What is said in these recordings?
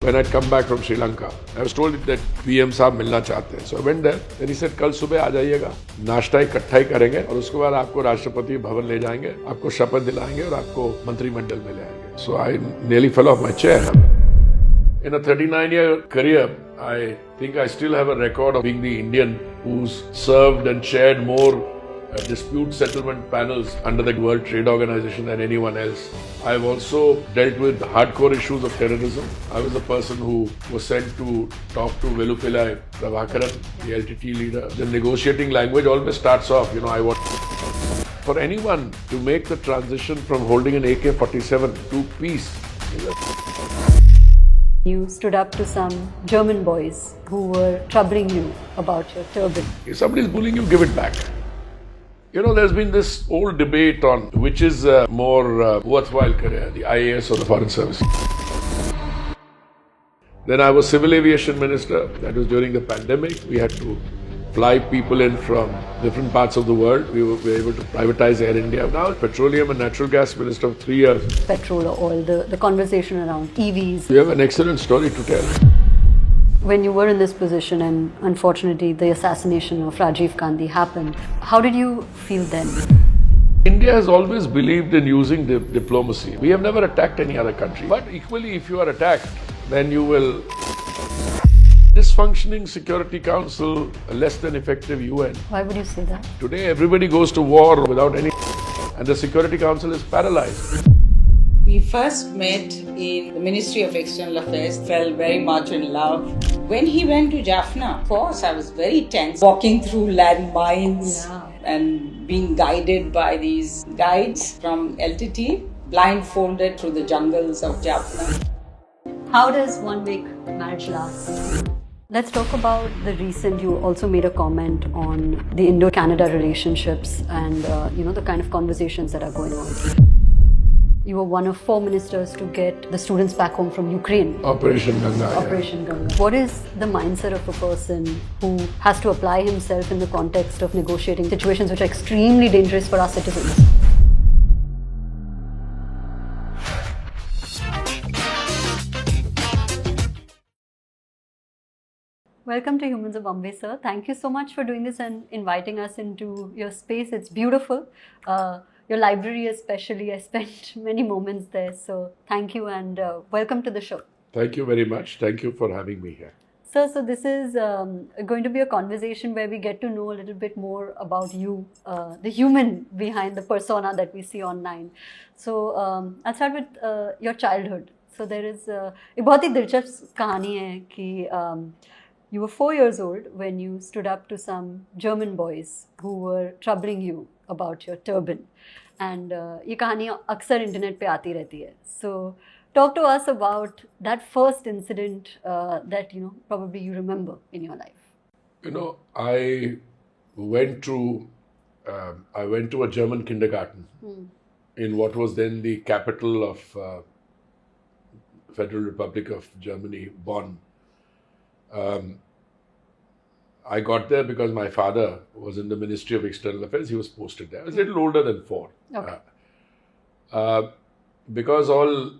When I'd come back from Sri Lanka, I was told that PM साहब मिलना चाहते हैं. So I went there. Then he said, कल सुबह आ जाइएगा. नाश्ता इकट्ठा ही करेंगे और उसके बाद आपको राष्ट्रपति भवन ले जाएंगे, आपको शपथ दिलाएंगे और आपको मंत्रिमंडल में ले आएंगे. So I nearly fell off my chair. In a 39-year career, I think I still have a record of being the Indian who's served and chaired more dispute settlement panels under the World Trade Organization than anyone else. I've also dealt with hardcore issues of terrorism. I was the person who was sent to talk to Velupillai Prabhakaran, the LTT leader. The negotiating language always starts off, I want... For anyone to make the transition from holding an AK-47 to peace. You stood up to some German boys who were troubling you about your turban. If somebody is bullying you, give it back. There's been this old debate on which is a more worthwhile career, the IAS or the Foreign Service. Then I was Civil Aviation Minister. That was during the pandemic. We had to fly people in from different parts of the world. We were able to privatize Air India. Now, Petroleum and Natural Gas Minister of 3 years. Petrol or oil, the conversation around EVs. You have an excellent story to tell. When you were in this position and unfortunately the assassination of Rajiv Gandhi happened, how did you feel then? India has always believed in using diplomacy. We have never attacked any other country. But equally, if you are attacked, then you will... Dysfunctioning Security Council, a less than effective UN. Why would you say that? Today, everybody goes to war without any... And the Security Council is paralyzed. We first met in the Ministry of External Affairs, fell very much in love. When he went to Jaffna, of course, I was very tense, walking through landmines and being guided by these guides from LTT, blindfolded through the jungles of Jaffna. How does one make marriage last? Let's talk about the recent, you also made a comment on the Indo-Canada relationships and the kind of conversations that are going on. You were one of 4 ministers to get the students back home from Ukraine. Operation Ganga. Operation Ganga. What is the mindset of a person who has to apply himself in the context of negotiating situations which are extremely dangerous for our citizens? Welcome to Humans of Bombay, sir. Thank you so much for doing this and inviting us into your space. It's beautiful. Your library especially, I spent many moments there. So thank you and welcome to the show. Thank you very much. Thank you for having me here. Sir, so this is going to be a conversation where we get to know a little bit more about you, the human behind the persona that we see online. So I'll start with your childhood. So there is a बहुत ही दिलचस्प कहानी है कि you were 4 years old when you stood up to some German boys who were troubling you about your turban. And ये कहानी अक्सर internet पे आती रहती है. So talk to us about that first incident that probably you remember in your life. I went to a German kindergarten in what was then the capital of Federal Republic of Germany, Bonn. I got there because my father was in the Ministry of External Affairs. He was posted there. I was a little older than 4. Okay. Because all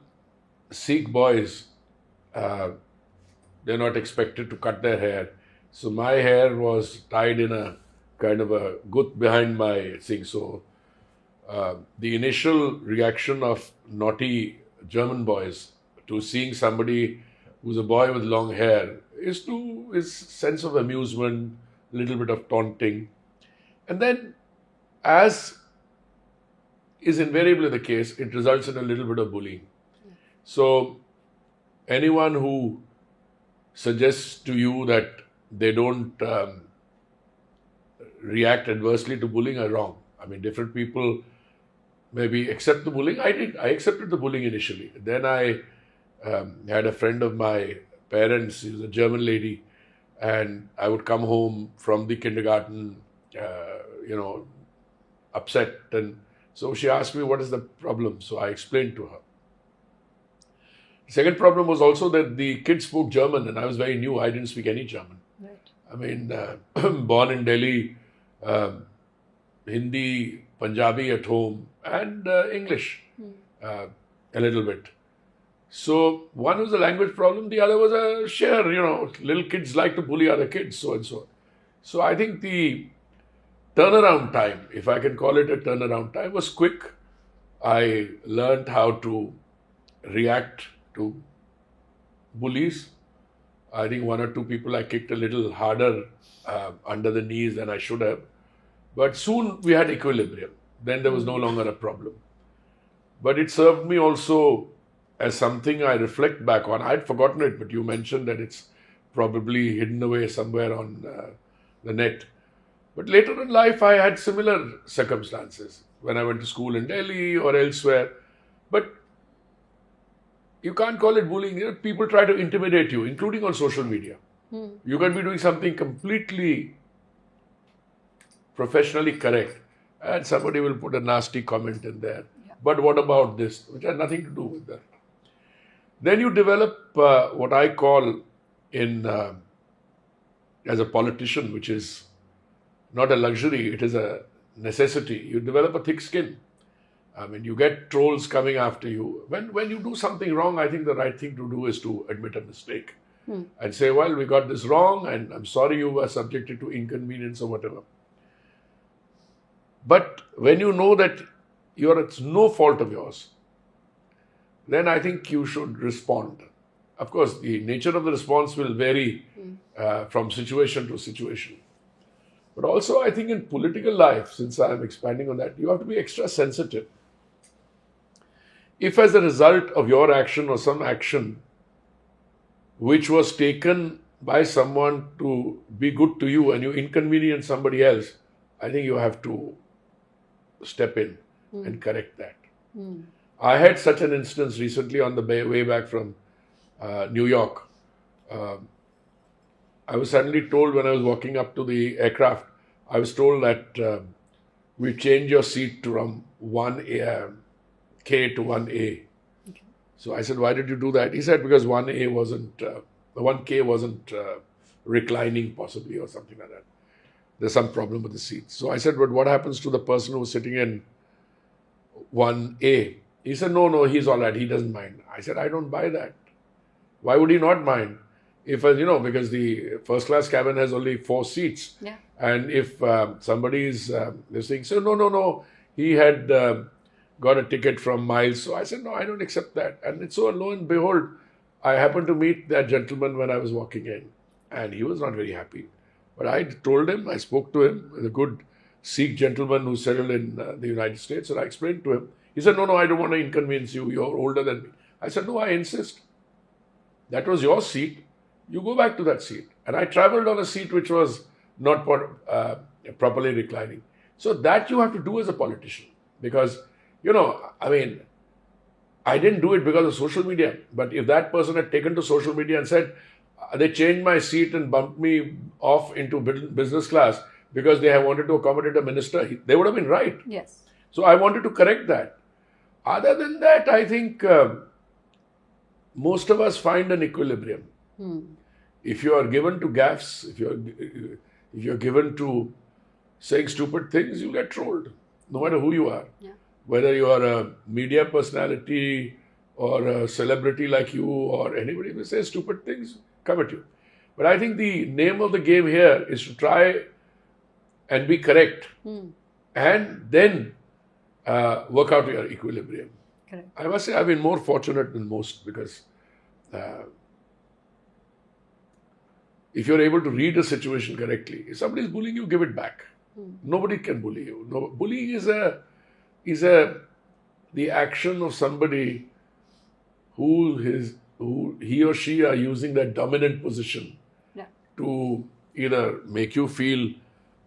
Sikh boys, they're not expected to cut their hair. So my hair was tied in a kind of a gut behind my thing. So the initial reaction of naughty German boys to seeing somebody who's a boy with long hair is sense of amusement, a little bit of taunting. And then, as is invariably the case, it results in a little bit of bullying. So, anyone who suggests to you that they don't react adversely to bullying are wrong. I mean, different people maybe accept the bullying. I did. I accepted the bullying initially. Then I had a friend of my parents, she was a German lady, and I would come home from the kindergarten, upset. And so she asked me, what is the problem? So I explained to her. The second problem was also that the kids spoke German and I was very new. I didn't speak any German. Right. I mean, born in Delhi, Hindi, Punjabi at home and English a little bit. So one was a language problem, the other was a share, little kids like to bully other kids, so and so. So I think the turnaround time, if I can call it a turnaround time, was quick. I learned how to react to bullies. I think one or two people I kicked a little harder under the knees than I should have. But soon we had equilibrium. Then there was no longer a problem. But it served me also as something I reflect back on. I'd forgotten it, but you mentioned that it's probably hidden away somewhere on the net. But later in life, I had similar circumstances when I went to school in Delhi or elsewhere. But you can't call it bullying. People try to intimidate you, including on social media. You can be doing something completely professionally correct, and somebody will put a nasty comment in there. Yeah. But what about this? Which had nothing to do with that. Then you develop what I call as a politician, which is not a luxury, it is a necessity. You develop a thick skin. I mean, you get trolls coming after you. When you do something wrong, I think the right thing to do is to admit a mistake and say, well, we got this wrong and I'm sorry you were subjected to inconvenience or whatever. But when you know that it's no fault of yours, then I think you should respond. Of course, the nature of the response will vary from situation to situation. But also, I think in political life, since I am expanding on that, you have to be extra sensitive. If as a result of your action or some action which was taken by someone to be good to you and you inconvenience somebody else, I think you have to step in and correct that. I had such an instance recently on the way back from New York. I was suddenly told when I was walking up to the aircraft, I was told that we change your seat from 1K to 1A. Okay. So I said, why did you do that? He said, because 1K wasn't reclining possibly or something like that. There's some problem with the seats. So I said, but what happens to the person who's sitting in 1A? He said, no, he's all right. He doesn't mind. I said, I don't buy that. Why would he not mind? If, because the first class cabin has only 4 seats. Yeah. And if somebody is listening, so no, he had got a ticket from Miles. So I said, no, I don't accept that. And so lo and behold, I happened to meet that gentleman when I was walking in. And he was not very happy. But I told him, I spoke to him, the good Sikh gentleman who settled in the United States, and I explained to him. He said, no, I don't want to inconvenience you. You're older than me. I said, no, I insist. That was your seat. You go back to that seat. And I traveled on a seat which was not properly reclining. So that you have to do as a politician. Because, I didn't do it because of social media. But if that person had taken to social media and said, they changed my seat and bumped me off into business class because they have wanted to accommodate a minister, they would have been right. Yes. So I wanted to correct that. Other than that, I think most of us find an equilibrium. If you are given to gaffes, if you're given to saying stupid things, you get trolled, no matter who you are. Yeah. Whether you are a media personality or a celebrity like you or anybody who says stupid things, come at you. But I think the name of the game here is to try and be correct and then work out your equilibrium. Correct. I must say I've been more fortunate than most because if you're able to read a situation correctly, if somebody is bullying you, give it back. Nobody can bully you. No, bullying is the action of somebody who he or she are using that dominant position to either make you feel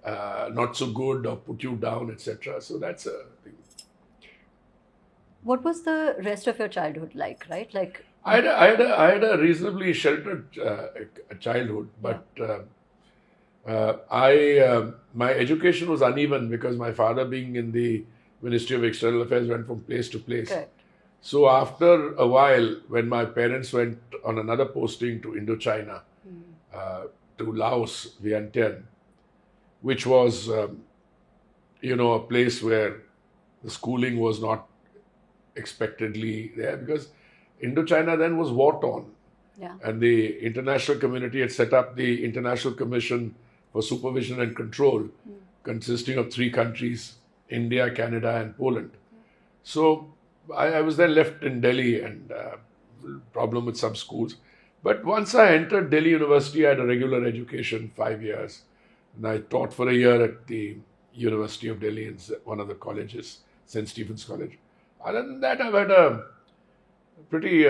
not so good or put you down, etc. So that's a thing. What was the rest of your childhood like, right? Like I had a reasonably sheltered childhood, but my education was uneven because my father, being in the Ministry of External Affairs, went from place to place. Correct. So after a while, when my parents went on another posting to Indochina, to Laos, Vientiane, which was, a place where the schooling was not expectedly there because Indochina then was war-torn. Yeah. And the international community had set up the International Commission for Supervision and Control, consisting of 3 countries, India, Canada, and Poland. So I was then left in Delhi and problem with some schools. But once I entered Delhi University, I had a regular education, 5 years. And I taught for a year at the University of Delhi in one of the colleges, St. Stephen's College. Other than that, I've had a pretty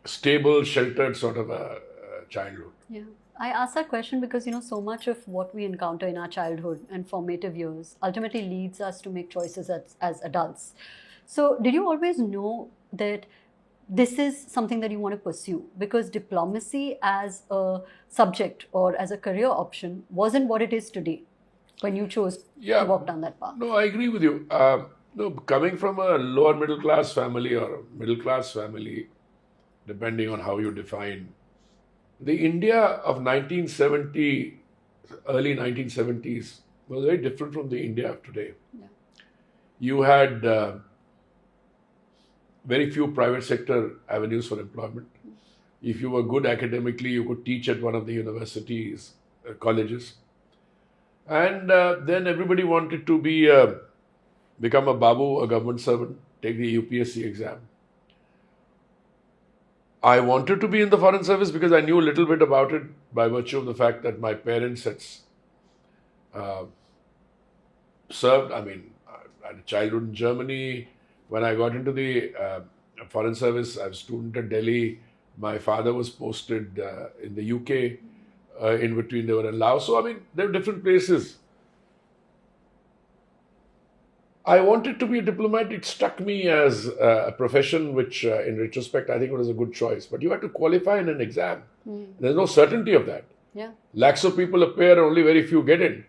stable, sheltered sort of a childhood. Yeah. I asked that question because, so much of what we encounter in our childhood and formative years ultimately leads us to make choices as adults. So did you always know that this is something that you want to pursue? Because diplomacy as a subject or as a career option wasn't what it is today when you chose to walk down that path. No, I agree with you. No, coming from a lower middle class family or a middle class family, depending on how you define, the India of 1970, early 1970s was very different from the India of today. Yeah. You had very few private sector avenues for employment. If you were good academically, you could teach at one of the universities, colleges. And then everybody wanted to become a babu, a government servant, take the UPSC exam. I wanted to be in the foreign service because I knew a little bit about it by virtue of the fact that my parents had served. I mean, I had a childhood in Germany. When I got into the foreign service, I was a student at Delhi. My father was posted in the UK. In between, they were in Laos. So, I mean, there are different places. I wanted to be a diplomat. It struck me as a profession which, in retrospect, I think it was a good choice. But you had to qualify in an exam. There's no certainty of that. Yeah. Lakhs of people appear and only very few get in.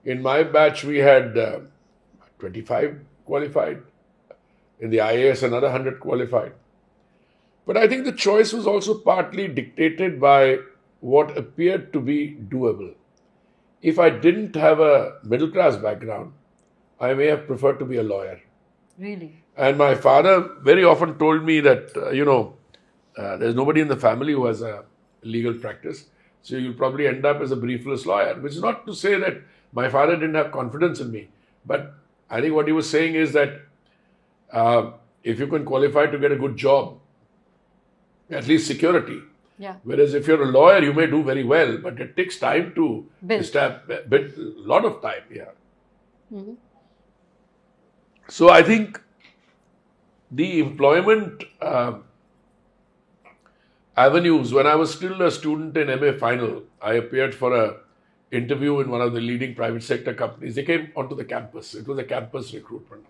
In my batch, we had 25 qualified. In the IAS, another 100 qualified. But I think the choice was also partly dictated by what appeared to be doable. If I didn't have a middle class background, I may have preferred to be a lawyer. Really? And my father very often told me that, there's nobody in the family who has a legal practice. So you'll probably end up as a briefless lawyer, which is not to say that my father didn't have confidence in me. But I think what he was saying is that if you can qualify to get a good job, at least security. Yeah. Whereas if you're a lawyer, you may do very well, but it takes time to establish, a lot of time, yeah. Mm-hmm. So I think the employment avenues, when I was still a student in MA final, I appeared for an interview in one of the leading private sector companies. They came onto the campus. It was a campus recruitment.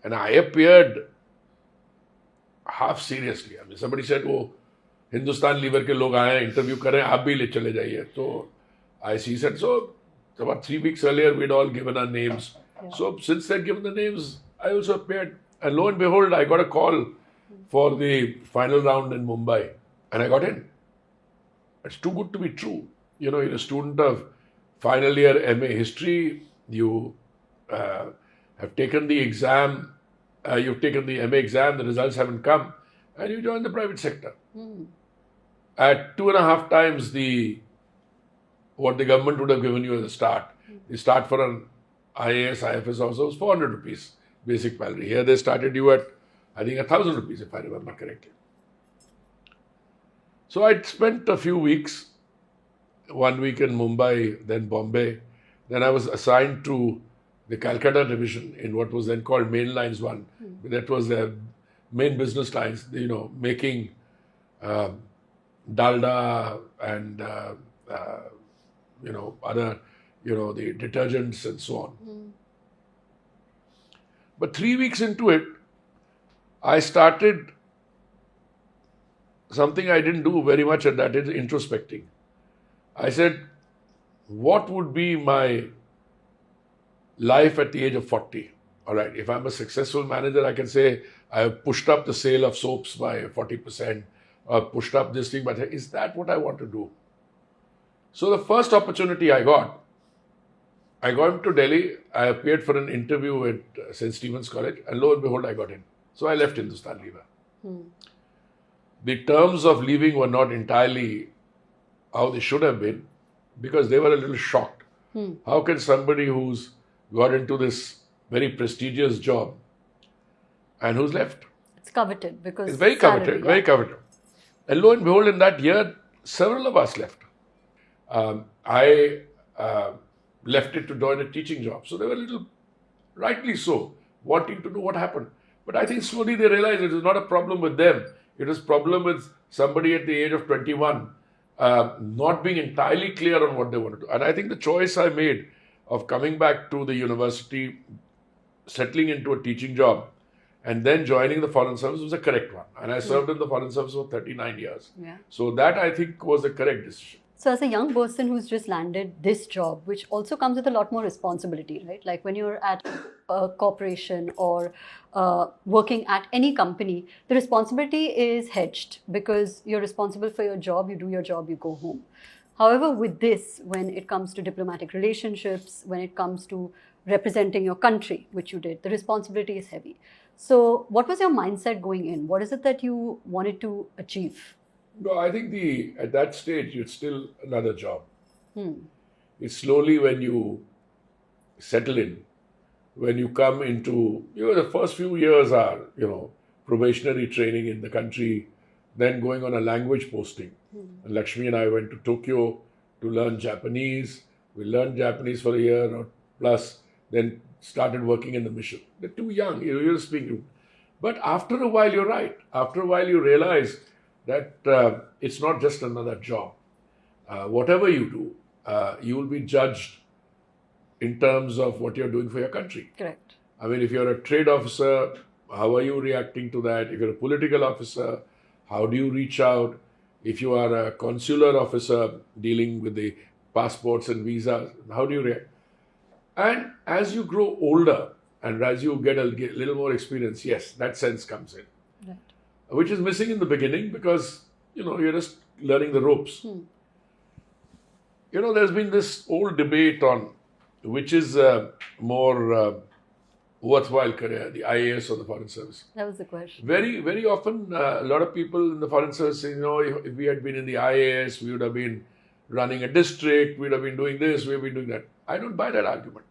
And I appeared half seriously. I mean, somebody said, oh, Hindustan Lever ke log aaye, interview kar rahe hain, aap bhi le chale jaiye. So he said, so about 3 weeks earlier, we'd all given our names. Yeah. So since they'd given the names, I also appeared. And lo and behold, I got a call for the final round in Mumbai. And I got in. It's too good to be true. You're a student of final year MA history. You have taken the exam. You've taken the MA exam. The results haven't come. And you join the private sector. At 2.5 times what the government would have given you as a start. The start for an IAS, IFS also was 400 rupees basic salary. Here they started you at, I think, 1,000 rupees if I remember correctly. So I spent a few weeks, 1 week in Mumbai, then Bombay. Then I was assigned to the Calcutta division in what was then called Main Lines 1. That was their main business lines, making dalda and, other, the detergents and so on. But 3 weeks into it, I started something I didn't do very much at that, is introspecting. I said, what would be my life at the age of 40? All right, if I'm a successful manager, I can say I have pushed up the sale of soaps by 40%, or pushed up this thing, but is that what I want to do? So the first opportunity I got into Delhi, I appeared for an interview at St. Stephen's College, and lo and behold, I got in. So I left Hindustan Lever. the terms of leaving were not entirely how they should have been, because they were a little shocked. How can somebody who's got into this very prestigious job and who's left? It's coveted because It's very salary, coveted, yeah. very coveted. And lo and behold, in that year, several of us left. I left it to join a teaching job. So they were a little, rightly so, wanting to know what happened. But I think slowly they realized it was not a problem with them. It was a problem with somebody at the age of 21 not being entirely clear on what they wanted to do. And I think the choice I made of coming back to the university, settling into a teaching job, and then joining the Foreign Service was a correct one. And I served in the Foreign Service for 39 years. Yeah. So that, I think, was the correct decision. So as a young person who's just landed this job, which also comes with a lot more responsibility, right? Like when you're at a corporation or working at any company, the responsibility is hedged because you're responsible for your job, you do your job, you go home. However, with this, when it comes to diplomatic relationships, when it comes to representing your country, which you did, the responsibility is heavy. So what was your mindset going in? What is it that you wanted to achieve? No, I think at that stage, it's still another job. It's slowly when you settle in, when you come into, the first few years are, probationary training in the country, then going on a language posting. And Lakshmi and I went to Tokyo to learn Japanese. We learned Japanese for a year or plus, then started working in the mission. They're too young, you're speaking. But after a while, you're right. After a while, you realize that it's not just another job. Whatever you do, you will be judged in terms of what you're doing for your country. Correct. I mean, if you're a trade officer, how are you reacting to that? If you're a political officer, how do you reach out? If you are a consular officer dealing with the passports and visas, how do you react? And as you grow older and as you get a little more experience, yes, that sense comes in. Right. Which is missing in the beginning because, you're just learning the ropes. There's been this old debate on which is more worthwhile career, the IAS or the Foreign Service. That was the question. Very, very often, a lot of people in the Foreign Service say, if we had been in the IAS, we would have been running a district, we would have been doing this, we would have been doing that. I don't buy that argument.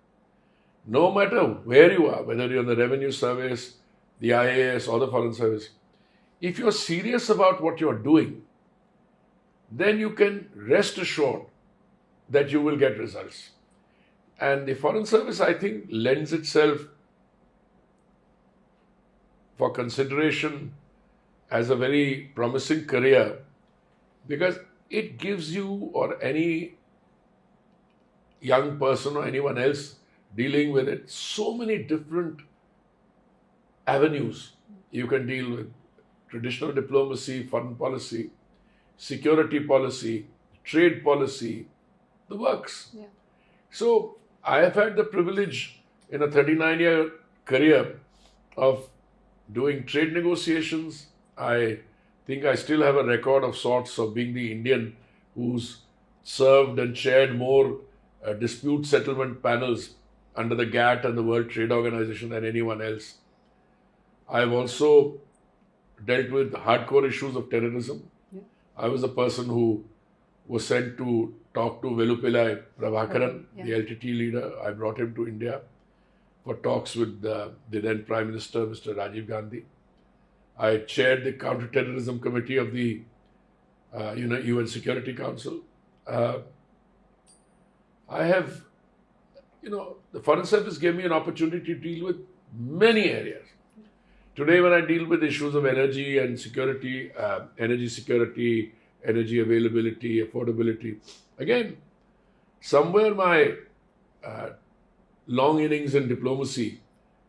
No matter where you are, whether you're in the Revenue Service, the IAS or the Foreign Service, if you're serious about what you're doing, then you can rest assured that you will get results. And the Foreign Service, I think, lends itself for consideration as a very promising career because it gives you or any young person or anyone else dealing with it so many different avenues. You can deal with traditional diplomacy, foreign policy, security policy, trade policy, the works. Yeah. So I have had the privilege in a 39-year career of doing trade negotiations. I think I still have a record of sorts of being the Indian who's served and chaired more dispute settlement panels under the GATT and the World Trade Organization than anyone else. I've also dealt with hardcore issues of terrorism. Yeah. I was the person who was sent to talk to Velupillai Prabhakaran, the LTT leader. I brought him to India for talks with the then Prime Minister, Mr. Rajiv Gandhi. I chaired the Counter-Terrorism Committee of the UN Security Council. I have, the Foreign Service gave me an opportunity to deal with many areas. Today, when I deal with issues of energy and security, energy availability, affordability, again, somewhere my long innings in diplomacy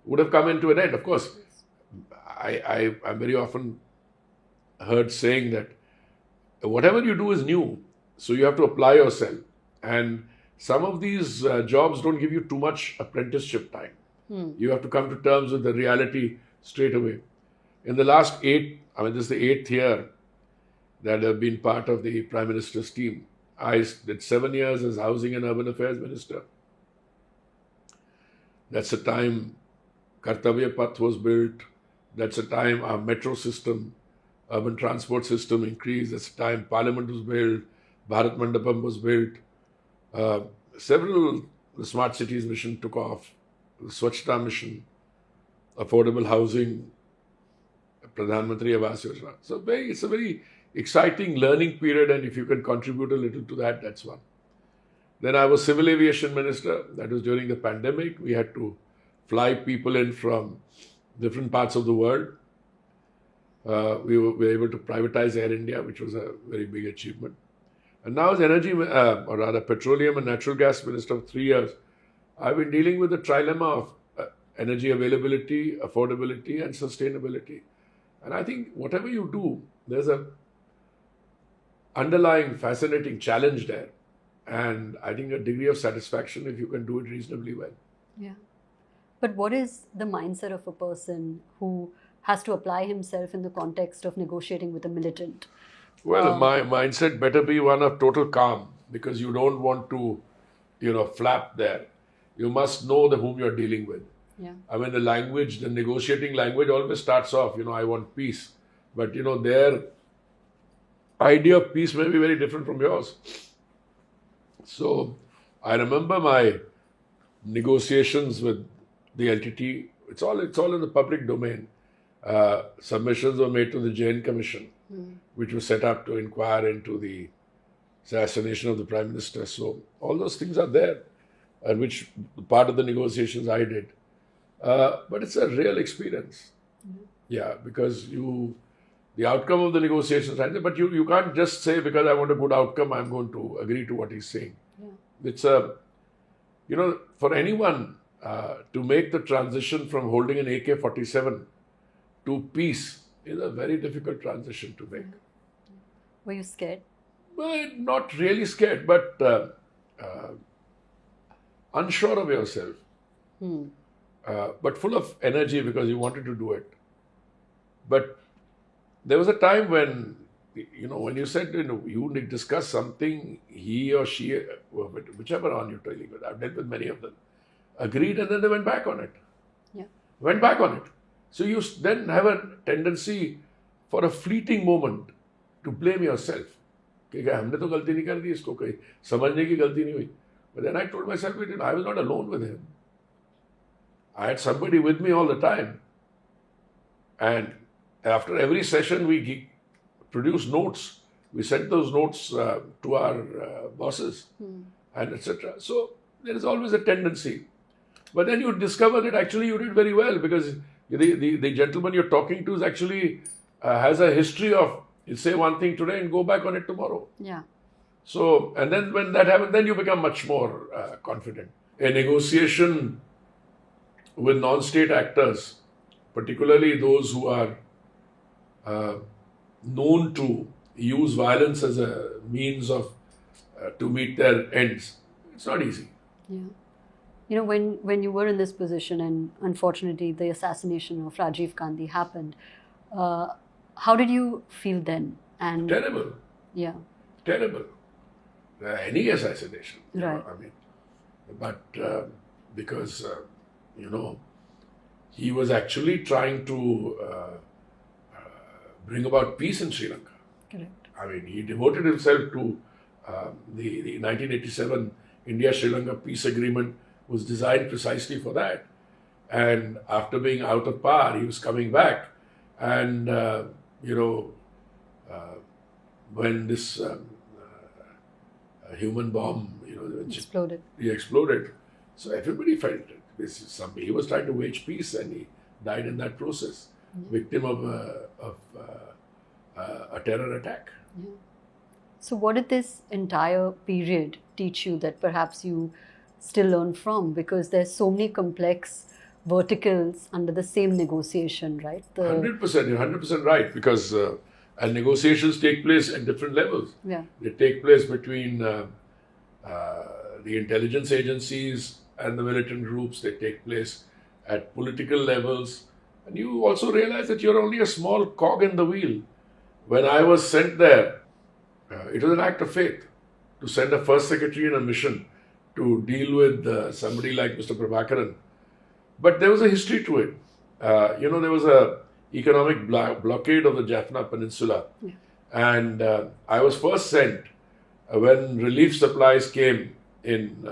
would have come into an end. Of course, I'm very often heard saying that whatever you do is new, so you have to apply yourself. And some of these jobs don't give you too much apprenticeship time. You have to come to terms with the reality straight away. In the last this is the 8th year that I've been part of the Prime Minister's team. I did 7 years as Housing and Urban Affairs Minister. That's the time Kartavya Path was built. That's the time our metro system urban transport system increased. That's the time Parliament was built, Bharat Mandapam was built. Several the smart cities mission took off, the Swachhta mission, affordable housing, Pradhan Mantri Awas Yojana. So it's a very exciting learning period, and if you can contribute a little to that, that's one. Then I was civil aviation minister. That was during the pandemic. We had to fly people in from different parts of the world. We were able to privatize Air India, which was a very big achievement. And now as energy, or rather petroleum and natural gas minister for 3 years, I've been dealing with the trilemma of energy availability, affordability and sustainability. And I think whatever you do, there's a underlying fascinating challenge there. And I think a degree of satisfaction if you can do it reasonably well. Yeah. But what is the mindset of a person who has to apply himself in the context of negotiating with a militant? Well, my mindset better be one of total calm, because you don't want to, flap there. You must know whom you're dealing with. Yeah. I mean, the negotiating language always starts off, I want peace. But, their idea of peace may be very different from yours. So, I remember my negotiations with the LTT. It's all in the public domain. Submissions were made to the Jain Commission, which was set up to inquire into the assassination of the Prime Minister. So, all those things are there, and which part of the negotiations I did. But it's a real experience. Yeah, because the outcome of the negotiations, but you can't just say because I want a good outcome, I'm going to agree to what he's saying. Yeah. It's for anyone to make the transition from holding an AK-47 to peace is a very difficult transition to make. Were you scared? Well, not really scared, but unsure of yourself. But full of energy because you wanted to do it. But there was a time when, when you said, you need to discuss something, he or she, whichever one you're dealing with, I've dealt with many of them, agreed and then they went back on it. Yeah. Went back on it. So you then have a tendency for a fleeting moment to blame yourself. हमने तो गलती नहीं कर दी इसको, कहीं समझने की गलती नहीं हुई. But then I told myself, I was not alone with him. I had somebody with me all the time. And after every session, we produced notes. We sent those notes to our bosses and etc. So there is always a tendency. But then you discover that actually you did very well, because the gentleman you're talking to is actually has a history of, he'll say one thing today and go back on it tomorrow. Yeah. So, and then when that happens, then you become much more confident. A negotiation with non-state actors, particularly those who are known to use violence as a means of to meet their ends, it's not easy. Yeah. When you were in this position and unfortunately the assassination of Rajiv Gandhi happened, how did you feel then? And terrible. Yeah. Terrible. Any assassination. Right. But because, he was actually trying to bring about peace in Sri Lanka. Correct. He devoted himself to the 1987 India-Sri Lanka peace agreement was designed precisely for that. And after being out of power, he was coming back. And, when this human bomb, Exploded. He exploded. So everybody felt it. He was trying to wage peace and he died in that process, victim of a terror attack. Yeah. So what did this entire period teach you that perhaps you still learn from? Because there's so many complex verticals under the same negotiation, right? 100%, you're 100% right, because and negotiations take place at different levels. Yeah. They take place between the intelligence agencies and the militant groups. They take place at political levels. And you also realize that you're only a small cog in the wheel. When I was sent there, it was an act of faith to send a first secretary in a mission to deal with somebody like Mr. Prabhakaran. But there was a history to it. There was a economic blockade of the Jaffna Peninsula. Yeah. And I was first sent when relief supplies came in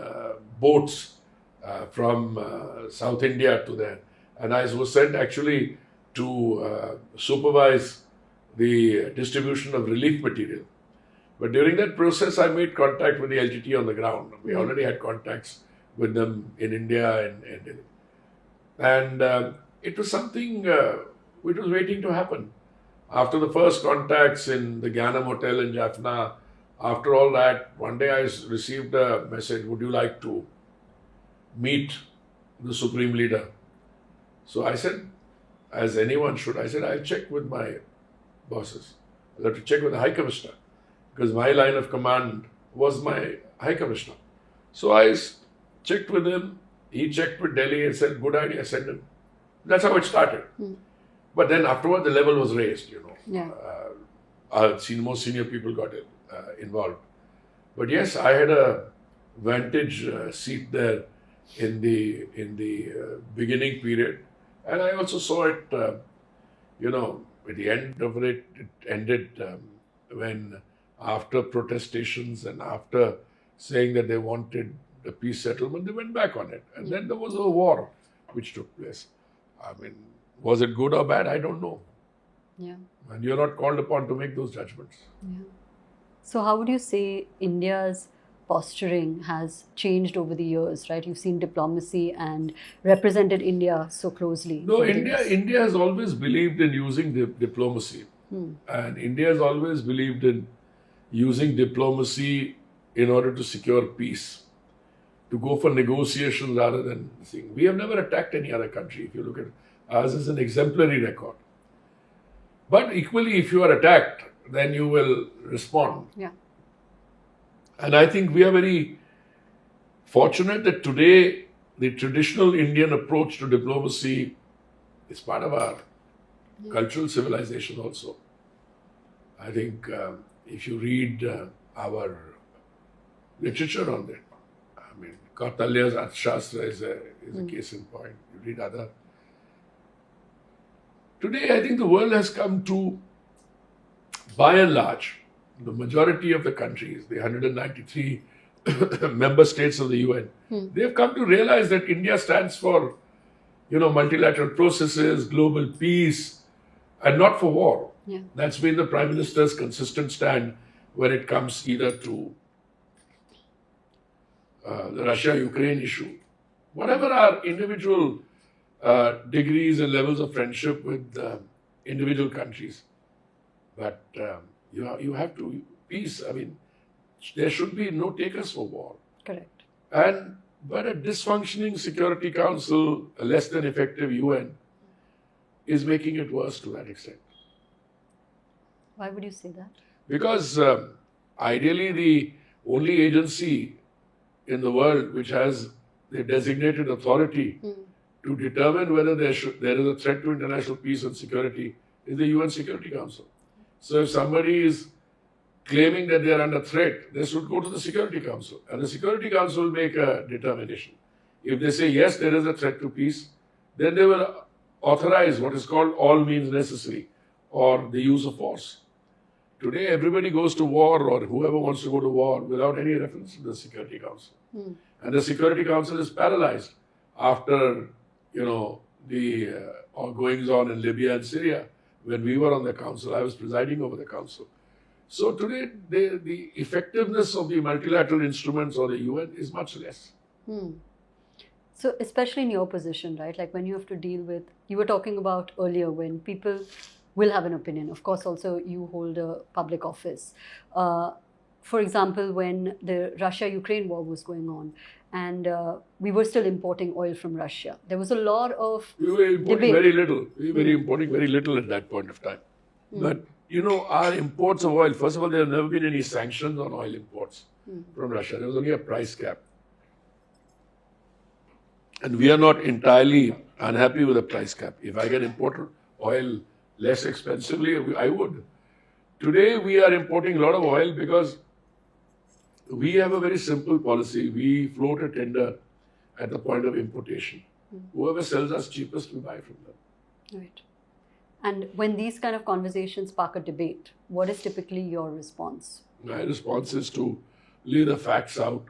boats from South India to there. And I was sent actually to supervise the distribution of relief material. But during that process, I made contact with the LTT on the ground. We already had contacts with them in India, and it was something which was waiting to happen. After the first contacts in the Gyanam Hotel in Jaffna, after all that, one day I received a message, would you like to meet the Supreme Leader? So I said, as anyone should, I said, I'll check with my bosses. I'll have to check with the High Commissioner, because my line of command was my High Commissioner. So I checked with him, he checked with Delhi and said, good idea, send him. That's how it started. But then afterward, the level was raised, Yeah. More senior people got involved. But yes, I had a vantage seat there in the beginning period. And I also saw it, at the end of it, it ended when after protestations and after saying that they wanted a peace settlement, they went back on it. And then there was a war which took place. I mean, was it good or bad? I don't know. Yeah. And you're not called upon to make those judgments. Yeah. So how would you say India's posturing has changed over the years, right? You've seen diplomacy and represented India so closely. No, India has always believed in using diplomacy. And India has always believed in using diplomacy in order to secure peace, to go for negotiations rather than thing. We have never attacked any other country. If you look at ours, is an exemplary record. But equally, if you are attacked, then you will respond. Yeah. And I think we are very fortunate that today the traditional Indian approach to diplomacy is part of our cultural civilization also. I think if you read our literature on that, I mean, Kautilya's Arthashastra is a case in point. You read other. Today, I think the world has come to, by and large, the majority of the countries, the 193 member states of the UN, they have come to realize that India stands for, multilateral processes, global peace, and not for war. Yeah. That's been the Prime Minister's consistent stand when it comes either to the Russia-Ukraine issue. Whatever our individual degrees and levels of friendship with individual countries, but you have to peace. I mean, there should be no takers for war. Correct. But a dysfunctioning Security Council, a less than effective UN, is making it worse to that extent. Why would you say that? Because ideally the only agency in the world which has the designated authority to determine whether there is a threat to international peace and security is the UN Security Council. So if somebody is claiming that they are under threat, they should go to the Security Council. And the Security Council will make a determination. If they say, yes, there is a threat to peace, then they will authorize what is called all means necessary, or the use of force. Today, everybody goes to war, or whoever wants to go to war, without any reference to the Security Council. And the Security Council is paralyzed after, the goings on in Libya and Syria. When we were on the council, I was presiding over the council. So today, the effectiveness of the multilateral instruments or the UN is much less. So especially in your position, right? Like when you have to deal with, you were talking about earlier when people will have an opinion. Of course, also you hold a public office. For example, when the Russia-Ukraine war was going on and we were still importing oil from Russia, there was a lot of We were importing debate. very little. We were importing very little at that point of time. But, our imports of oil, first of all, there have never been any sanctions on oil imports from Russia. There was only a price cap. And we are not entirely unhappy with the price cap. If I can import oil less expensively, I would. Today, we are importing a lot of oil because we have a very simple policy. We float a tender at the point of importation. Whoever sells us cheapest, we buy from them. Right. And when these kind of conversations spark a debate, what is typically your response? My response is to lay the facts out,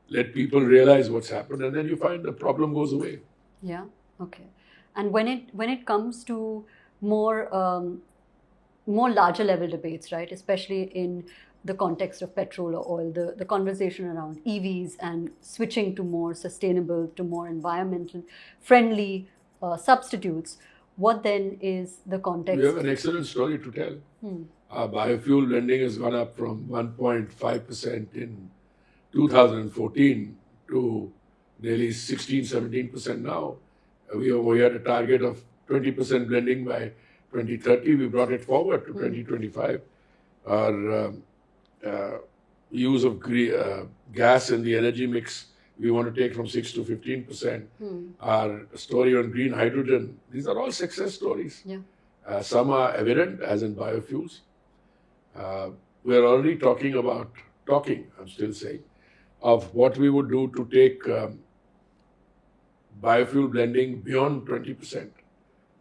let people realize what's happened, and then you find the problem goes away. Yeah. Okay. And when it comes to more larger level debates, right, especially in the context of petrol or oil, the conversation around EVs and switching to more sustainable, to more environmental friendly substitutes, what then is the context? We have an excellent story to tell. Our biofuel blending has gone up from 1.5% in 2014 to nearly 16-17% now. We had a target of 20% blending by 2030. We brought it forward to 2025. Our use of gas in the energy mix, we want to take from 6 to 15%. Our story on green hydrogen, these are all success stories. Yeah. Some are evident, as in biofuels. We're already talking, I'm still saying, of what we would do to take biofuel blending beyond 20%.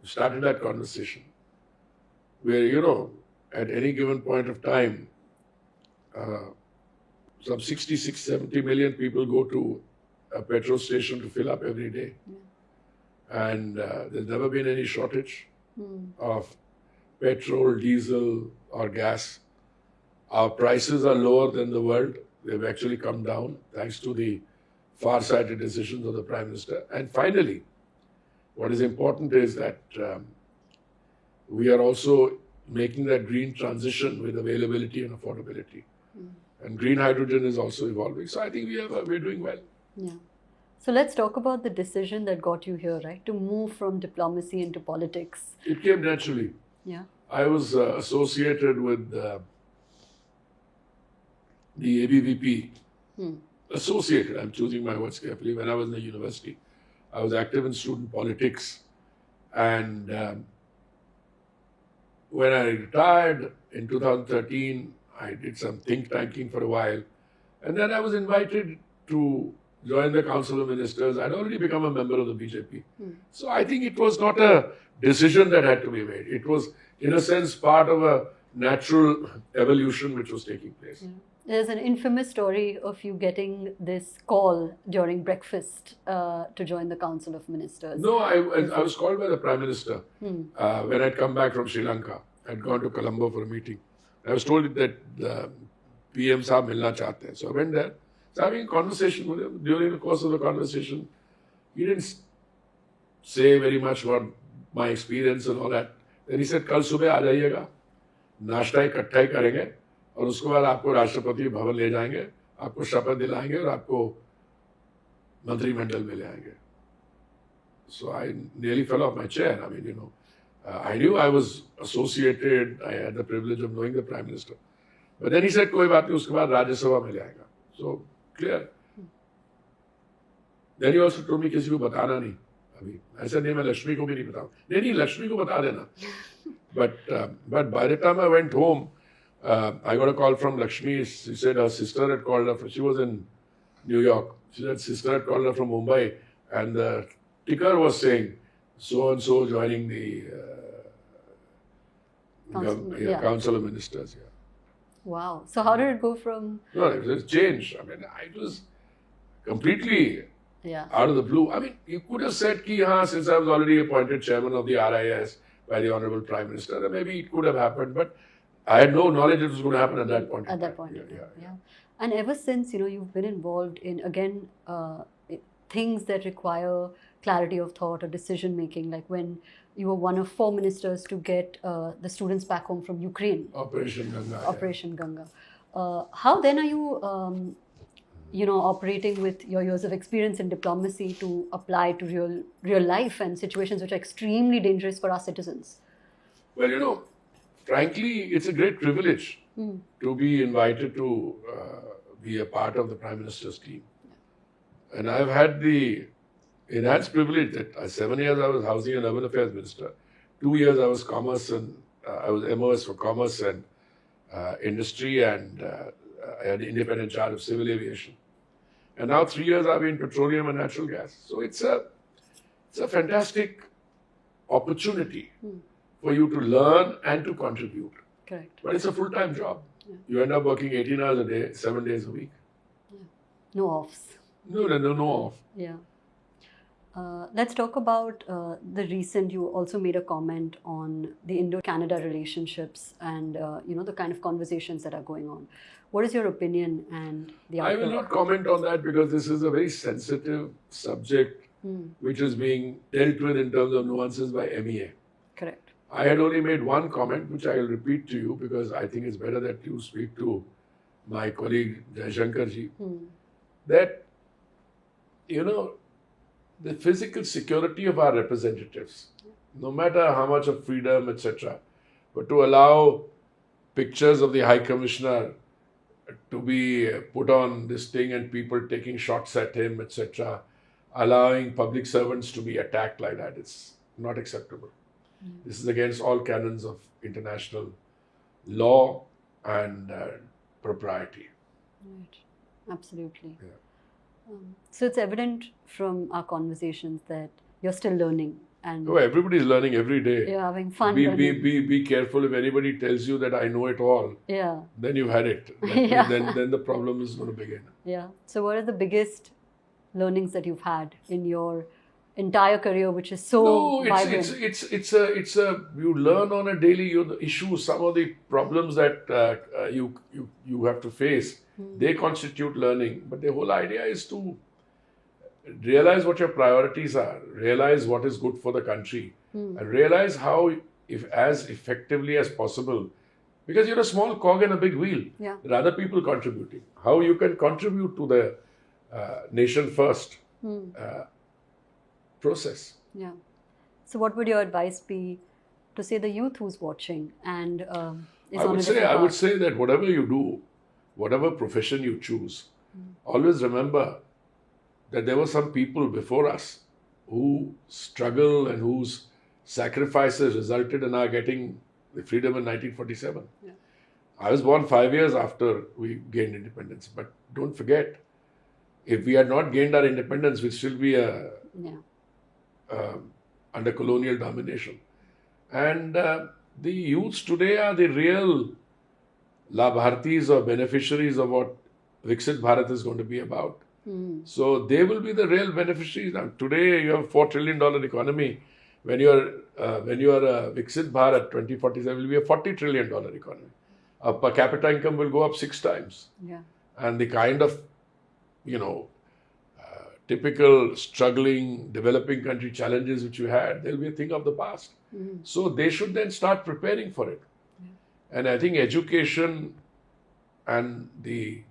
We started that conversation. Where, at any given point of time, some 66, 70 million people go to a petrol station to fill up every day. Yeah. And there's never been any shortage of petrol, diesel, or gas. Our prices are lower than the world. They've actually come down thanks to the far-sighted decisions of the Prime Minister. And finally, what is important is that we are also making that green transition with availability and affordability. And green hydrogen is also evolving. So I think we're doing well. Yeah. So let's talk about the decision that got you here, right? To move from diplomacy into politics. It came naturally. Yeah. I was associated with the ABVP. Associated, I'm choosing my words carefully, when I was in the university. I was active in student politics. And when I retired in 2013, I did some think tanking for a while. And then I was invited to join the Council of Ministers. I'd already become a member of the BJP. So I think it was not a decision that had to be made. It was, in a sense, part of a natural evolution which was taking place. Yeah. There's an infamous story of you getting this call during breakfast to join the Council of Ministers. No, I was called by the Prime Minister when I'd come back from Sri Lanka. I'd gone to Colombo for a meeting. I was told that the PM Saab milna chahte hain. So I went there. So having a conversation with him. During the course of the conversation, he didn't say very much about my experience and all that. Then he said, "Kal subah aa jayega, नाश्ता इकट्ठा ही करेंगे और उसके बाद आपको राष्ट्रपति भवन ले जाएंगे, आपको शपथ दिलाएंगे और आपको मंत्रिमंडल में ले आएंगे." So I nearly fell off my chair. I mean, I knew I was associated. I had the privilege of knowing the Prime Minister. But then he said, "कोई बात नहीं, उसके बाद राज्यसभा में ले आएगा." So clear. Then he also told me किसी को बताना नहीं. अभी ऐसा नहीं, मैं लक्ष्मी को भी नहीं बताऊं. नहीं, लक्ष्मी को बता देना. But by the time I went home, I got a call from Lakshmi. She said her sister had called her. She was in New York. She said sister had called her from Mumbai, and the ticker was saying so and so joining the Council of Ministers. Yeah. Wow. So how did it go from? No, it was a change. I mean, it was completely out of the blue. I mean, you could have said, since I was already appointed chairman of the RIS by the Honorable Prime Minister, then maybe it could have happened. But I had no knowledge it was going to happen at that point. At that point. Yeah. And ever since, you've been involved in, again, things that require clarity of thought or decision making, like when you were one of 4 ministers to get the students back home from Ukraine. Operation Ganga. Operation Ganga. How then are you, operating with your years of experience in diplomacy to apply to real life and situations which are extremely dangerous for our citizens? Well, frankly, it's a great privilege to be invited to be a part of the Prime Minister's team. Yeah. And I've had the enhanced privilege that 7 years I was Housing and Urban Affairs Minister, 2 years I was Commerce and I was MOS for Commerce and Industry, and I had the independent charge of Civil Aviation. And now 3 years I've been Petroleum and Natural Gas. So it's a fantastic opportunity for you to learn and to contribute. Correct. But it's a full-time job. Yeah. You end up working 18 hours a day, 7 days a week. No offs. No off. Yeah. Let's talk about the recent. You also made a comment on the Indo-Canada relationships and the kind of conversations that are going on. What is your opinion and the I will outlook? not comment on that because this is a very sensitive subject which is being dealt with in terms of nuances by MEA. Correct. I had only made one comment which I will repeat to you because I think it's better that you speak to my colleague Jaishankar ji. That, the physical security of our representatives, no matter how much of freedom, etc., but to allow pictures of the High Commissioner to be put on this thing and people taking shots at him, etc., allowing public servants to be attacked like that, it's not acceptable. This is against all canons of international law and propriety. Right. Absolutely. Yeah. So it's evident from our conversations that you're still learning and Oh, everybody is learning every day. you're having fun. Be, learning. be careful if anybody tells you that I know it all. Yeah. Then you've had it. Yeah. Then the problem is going to begin. Yeah. So what are the biggest learnings that you've had in your entire career, which is so No, vibrant? it's a you learn on a daily the issues, some of the problems that you have to face. They constitute learning, but the whole idea is to realize what your priorities are, realize what is good for the country, and realize how, if as effectively as possible, because you're a small cog in a big wheel. Yeah. There are other people contributing. How you can contribute to the nation first process. Yeah. So what would your advice be to say the youth who's watching and is I on would a say different I would path? say that whatever you do, whatever profession you choose, always remember that there were some people before us who struggle and whose sacrifices resulted in our getting the freedom in 1947. Yeah. I was born 5 years after we gained independence, but don't forget, if we had not gained our independence, we'd still be under colonial domination. And the youths today are the real labhartis or beneficiaries of what Viksit Bharat is going to be about. So they will be the real beneficiaries. Now, today you have $4 trillion economy. When you are Viksit Bharat 2047 will be a $40 trillion economy. Our per capita income will go up 6 times. Yeah. And the kind of, typical struggling developing country challenges which you had, they'll be a thing of the past. So they should then start preparing for it. And I think education and the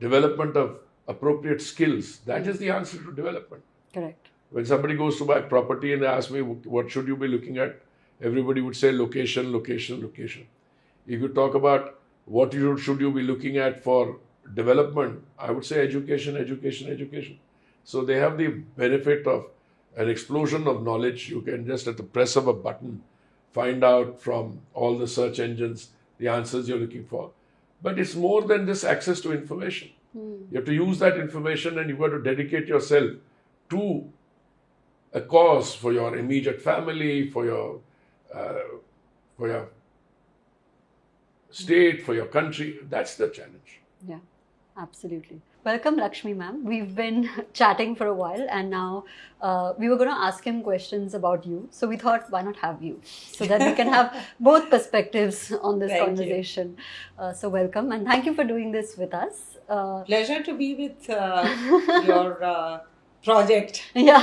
development of appropriate skills, that is the answer to development. Correct. When somebody goes to buy property and they ask me, what should you be looking at? Everybody would say location, location, location. If you talk about what should you be looking at for development, I would say education, education, education. So they have the benefit of an explosion of knowledge. You can just at the press of a button find out from all the search engines the answers you're looking for. But it's more than just access to information. You have to use that information and you've got to dedicate yourself to a cause for your immediate family, for your state, for your country. That's the challenge. Yeah, absolutely. Welcome, Lakshmi ma'am. We've been chatting for a while and now we were going to ask him questions about you. So we thought, why not have you? So that we can have both perspectives on this Thank you. conversation. So welcome and thank you for doing this with us. Pleasure to be with your project. Yeah.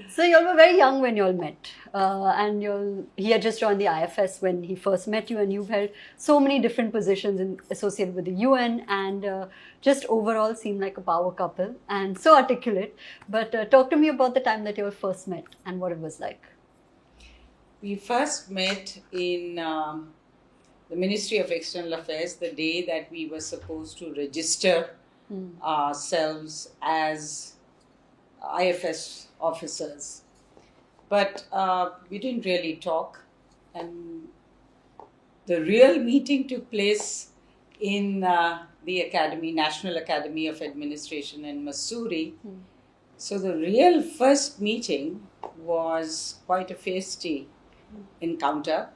So you all were very young when you all met. And he had just joined the IFS when he first met you, and you've held so many different positions associated with the UN and just overall seem like a power couple and so articulate. But talk to me about the time that you all first met and what it was like. We first met in the Ministry of External Affairs the day that we were supposed to register ourselves as IFS officers. But we didn't really talk, and the real meeting took place in the Academy, National Academy of Administration in Missouri, So the real first meeting was quite a feisty encounter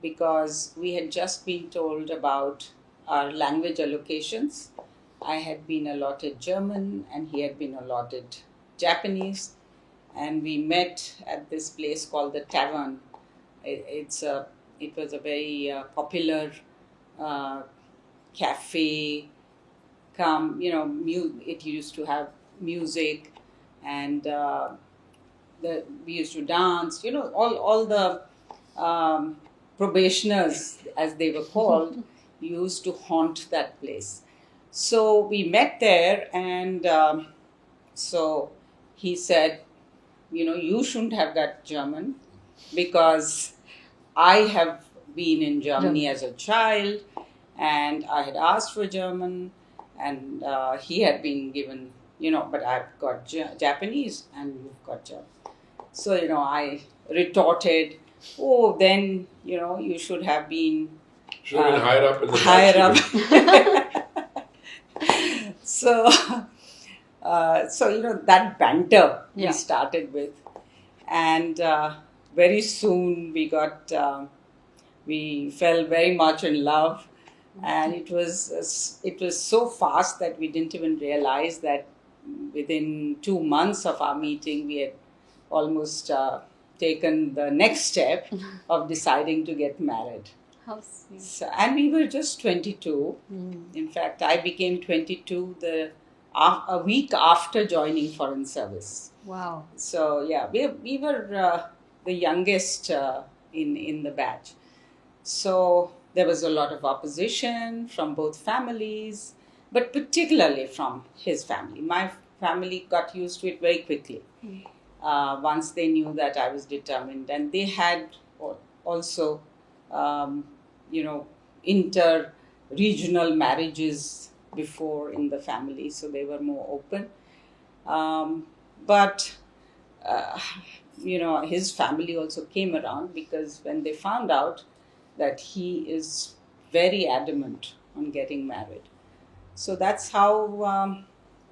because we had just been told about our language allocations. I had been allotted German and he had been allotted Japanese, and we met at this place called the Tavern. It was a very popular uh, cafe. It used to have music, and we used to dance. All the probationers, as they were called, used to haunt that place. So we met there, and so he said, you shouldn't have got German because I have been in Germany as a child, and I had asked for German, and he had been given, but I've got Japanese and you've got German. So, I retorted, oh, then, you should have been higher up in the higher up. So, that banter we started with. And very soon we fell very much in love. And it was so fast that we didn't even realize that within 2 months of our meeting, we had almost taken the next step of deciding to get married. How sweet. So, and we were just 22. In fact, I became 22 a week after joining foreign service. Wow. So yeah, we were the youngest in the batch. So there was a lot of opposition from both families, but particularly from his family. My family got used to it very quickly. Once they knew that I was determined, and they had also, inter-regional marriages before in the family, so they were more open. But his family also came around because when they found out that he is very adamant on getting married. So that's how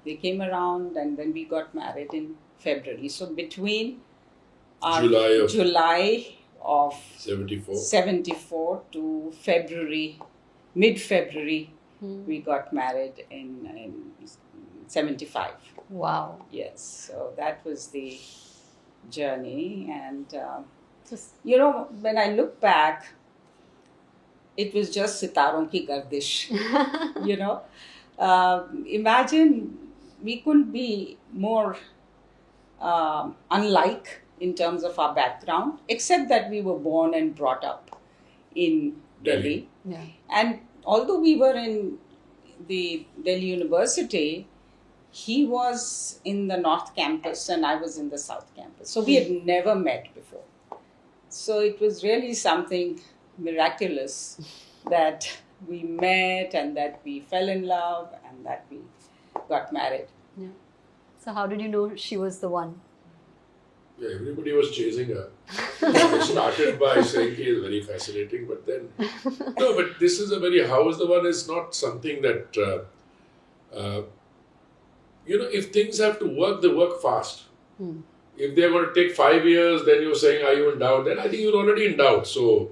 they came around, and then we got married in February. So between July of 74 to mid-February, we got married in 75. Wow. Yes, so that was the journey. And, when I look back, it was just sitaron ki gardish. Imagine we couldn't be more unlike in terms of our background, except that we were born and brought up in Delhi. Yeah. And although we were in the Delhi University, he was in the North Campus and I was in the South Campus. So we had never met before. So it was really something miraculous that we met and that we fell in love and that we got married. Yeah. So how did you know she was the one? Yeah, everybody was chasing her. I started by saying he is very fascinating, but then... No, but this is how is the one is not something that... if things have to work, they work fast. If they're going to take 5 years, then you're saying, are you in doubt? Then I think you're already in doubt. So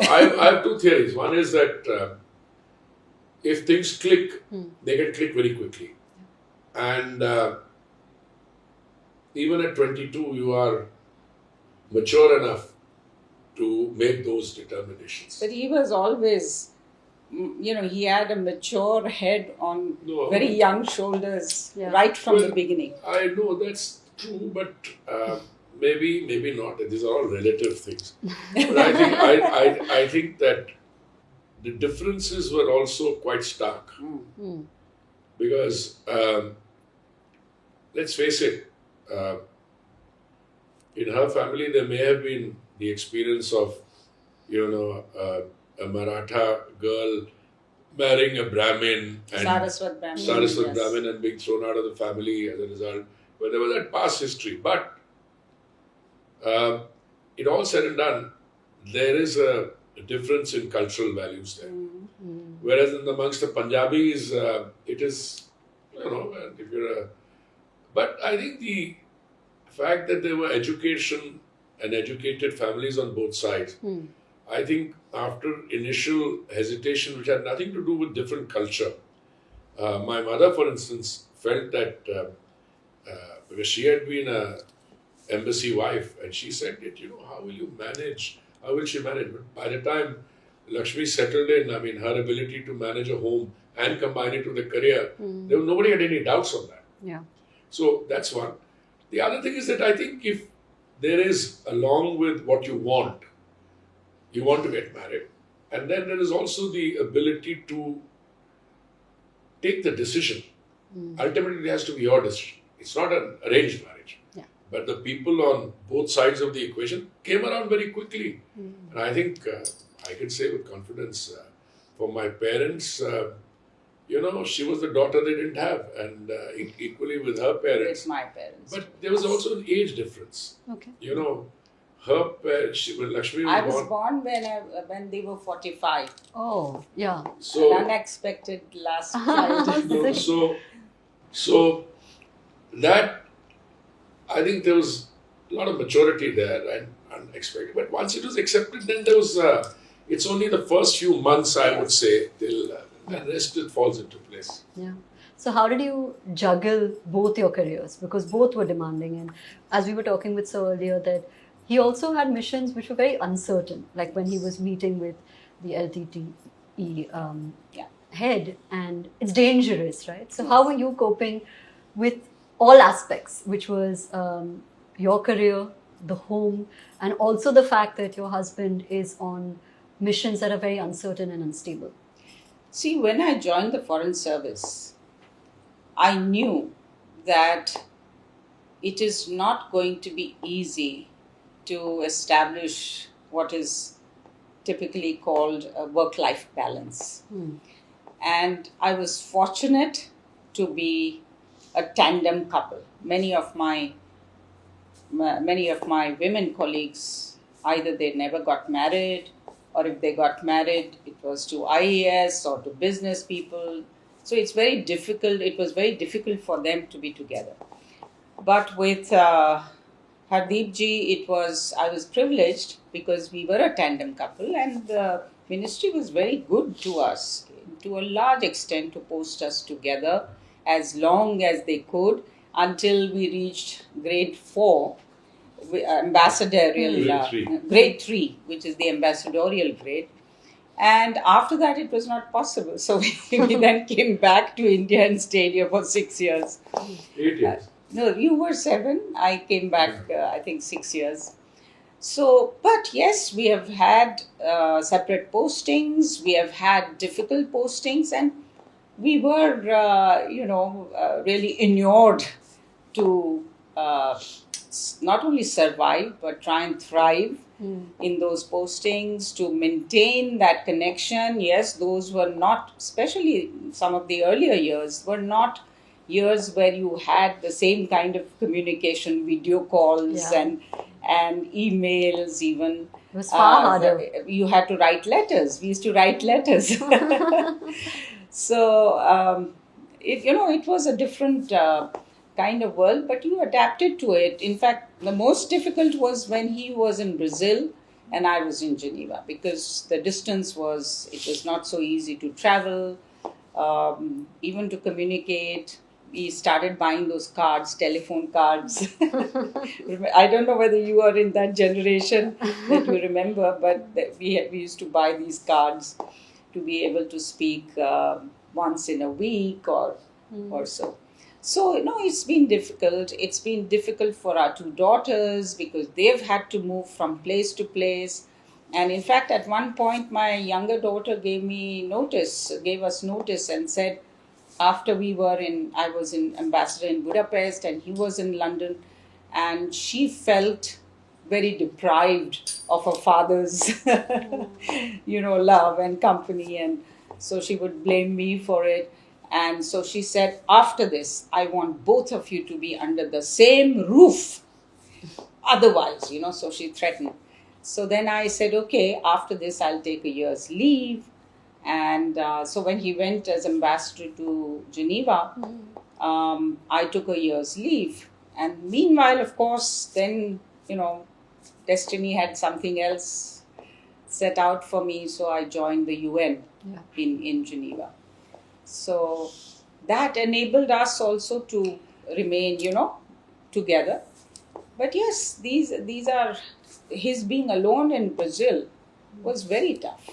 I have two theories. One is that if things click, they can click very quickly. And even at 22, you are mature enough to make those determinations. But he was always, he had a mature head on very young shoulders right from the beginning. I know that's true, but maybe not. These are all relative things. But I think that the differences were also quite stark. Because, let's face it, in her family there may have been the experience of, a Maratha girl marrying a Brahmin and Saraswat Brahmin, Brahmin and being thrown out of the family as a result. But there was that past history. But it all said and done, there is a difference in cultural values there. Whereas amongst the Punjabis, it is, if you're But I think the fact that there were education and educated families on both sides, I think after initial hesitation, which had nothing to do with different culture, my mother, for instance, felt that because she had been a embassy wife, and she said that, how will you manage? How will she manage? But by the time Lakshmi settled in, I mean, her ability to manage a home and combine it with a career, nobody had any doubts on that. Yeah. So that's one. The other thing is that I think if there is, along with what you want to get married, and then there is also the ability to take the decision. Ultimately, it has to be your decision. It's not an arranged marriage. Yeah. But the people on both sides of the equation came around very quickly. And I think I can say with confidence, for my parents, she was the daughter they didn't have, and equally with her parents. With my parents. But there was also an age difference. Okay. Her parents, when Lakshmi was I was born when they were 45. Oh, yeah. So, An unexpected last child. so that, I think there was a lot of maturity there and unexpected. But once it was accepted, then there was, it's only the first few months, I would say, till the rest it falls into place. Yeah. So how did you juggle both your careers? Because both were demanding. And as we were talking with Sir earlier, that he also had missions which were very uncertain, like when he was meeting with the LTTE head, and it's dangerous, right? So how were you coping with all aspects, which was your career, the home, and also the fact that your husband is on missions that are very uncertain and unstable? See, when I joined the Foreign Service, I knew that it is not going to be easy to establish what is typically called a work-life balance. And I was fortunate to be a tandem couple. Many of my women colleagues, either they never got married, or if they got married, it was to IAS or to business people. So it's very difficult. It was very difficult for them to be together. But with Hardeep Ji, I was privileged because we were a tandem couple, and the ministry was very good to us, to a large extent, to post us together as long as they could until we reached grade 4, ambassadorial, grade 3, which is the ambassadorial grade. And after that, it was not possible. So we then came back to India and stayed here for 6 years. 8 years. No, you were 7. I came back, I think, 6 years. So, but yes, we have had separate postings. We have had difficult postings, and we were, really inured to not only survive but try and thrive in those postings, to maintain that connection. Yes, those were not, especially some of the earlier years, were not years where you had the same kind of communication, video calls and emails even. It was far harder. You had to write letters. We used to write letters. So, it was a different kind of world, but you adapted to it. In fact, the most difficult was when he was in Brazil and I was in Geneva, because the distance was not so easy to travel, even to communicate. We started buying those cards, telephone cards. I don't know whether you are in that generation that you remember, but we used to buy these cards to be able to speak once in a week or so. So, it's been difficult. It's been difficult for our 2 daughters because they've had to move from place to place. And in fact, at one point, my younger daughter gave us notice and said, after I was in ambassador in Budapest and he was in London, and she felt very deprived of her father's, love and company. And so she would blame me for it. And so she said, after this, I want both of you to be under the same roof. Otherwise, so she threatened. So then I said, okay, after this, I'll take a year's leave. And so when he went as ambassador to Geneva, I took a year's leave. And meanwhile, of course, then, destiny had something else set out for me. So I joined the UN in Geneva. So that enabled us also to remain, together. But yes, these are, his being alone in Brazil was very tough.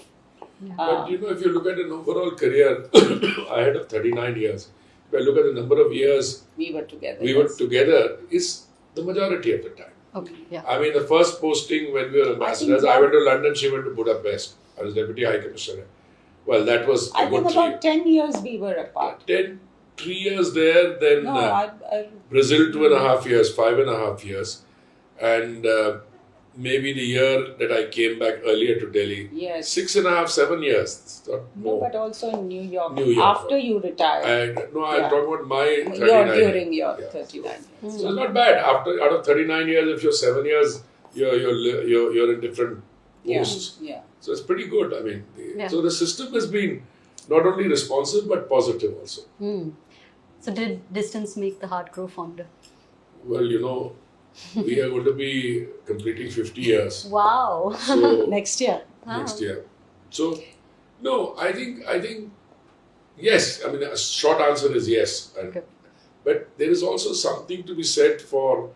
But if you look at an overall career, I had of 39 years. If I look at the number of years We were together. is the majority of the time. Okay, yeah. I mean, the first posting when we were ambassadors, I went to London, she went to Budapest. I was Deputy High Commissioner. Well, that was a I good think about 10 years we were apart. 3 years there, then Brazil 2.5 years, 5.5 years. And maybe the year that I came back earlier to Delhi. Yes. 6.5, 7 years. Not more. No, but also in New York. New York. After you retired. And I'm talking about my 39 during your 39 years. So it's not bad. Out of 39 years, if you're 7 years, you're in different posts. Yeah. So it's pretty good. I mean, so the system has been not only responsive but positive also. So did distance make the heart grow fonder? Well, we are going to be completing 50 years. Wow. So Next year. next year. So, no, I think yes. I mean, a short answer is yes. Okay. But there is also something to be said for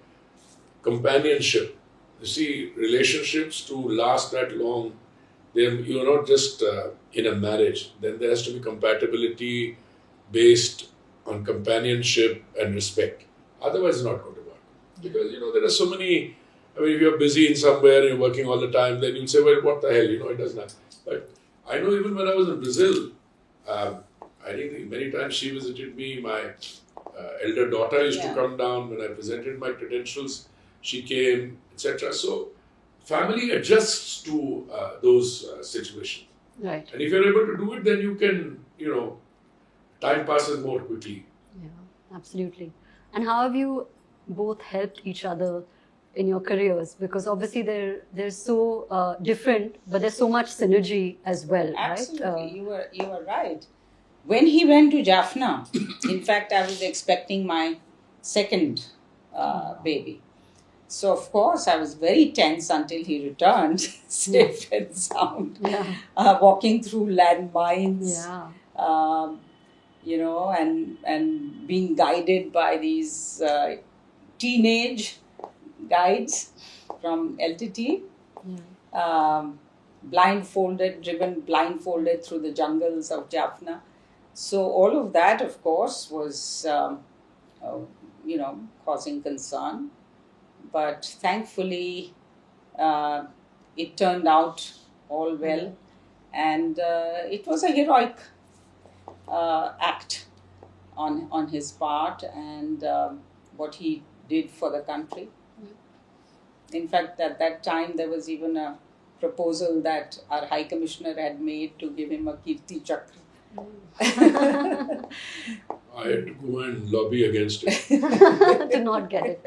companionship. You see, relationships to last that long, you're not just in a marriage. Then there has to be compatibility based on companionship and respect. Otherwise, it's not going to work. Because, there are so many, if you're busy in somewhere, you're working all the time, then you'll say, well, what the hell, it does not. But I know even when I was in Brazil, I think many times she visited me. My elder daughter used to come down when I presented my credentials. She came, etc. So, family adjusts to those situations. Right. And if you're able to do it, then you can, time passes more quickly. Yeah, absolutely. And how have you both helped each other in your careers? Because obviously they're so different, but there's so much synergy as well, Absolutely. right? You were right. When he went to Jaffna, in fact, I was expecting my second baby. So, of course, I was very tense until he returned, safe and sound, walking through landmines, and being guided by these teenage guides from LTT, driven blindfolded through the jungles of Jaffna. So all of that, of course, was, causing concern. But thankfully, it turned out all well. And it was a heroic act on his part, and what he did for the country. In fact, at that time, there was even a proposal that our High Commissioner had made to give him a Kirti Chakra. I had to go and lobby against it. To not get it.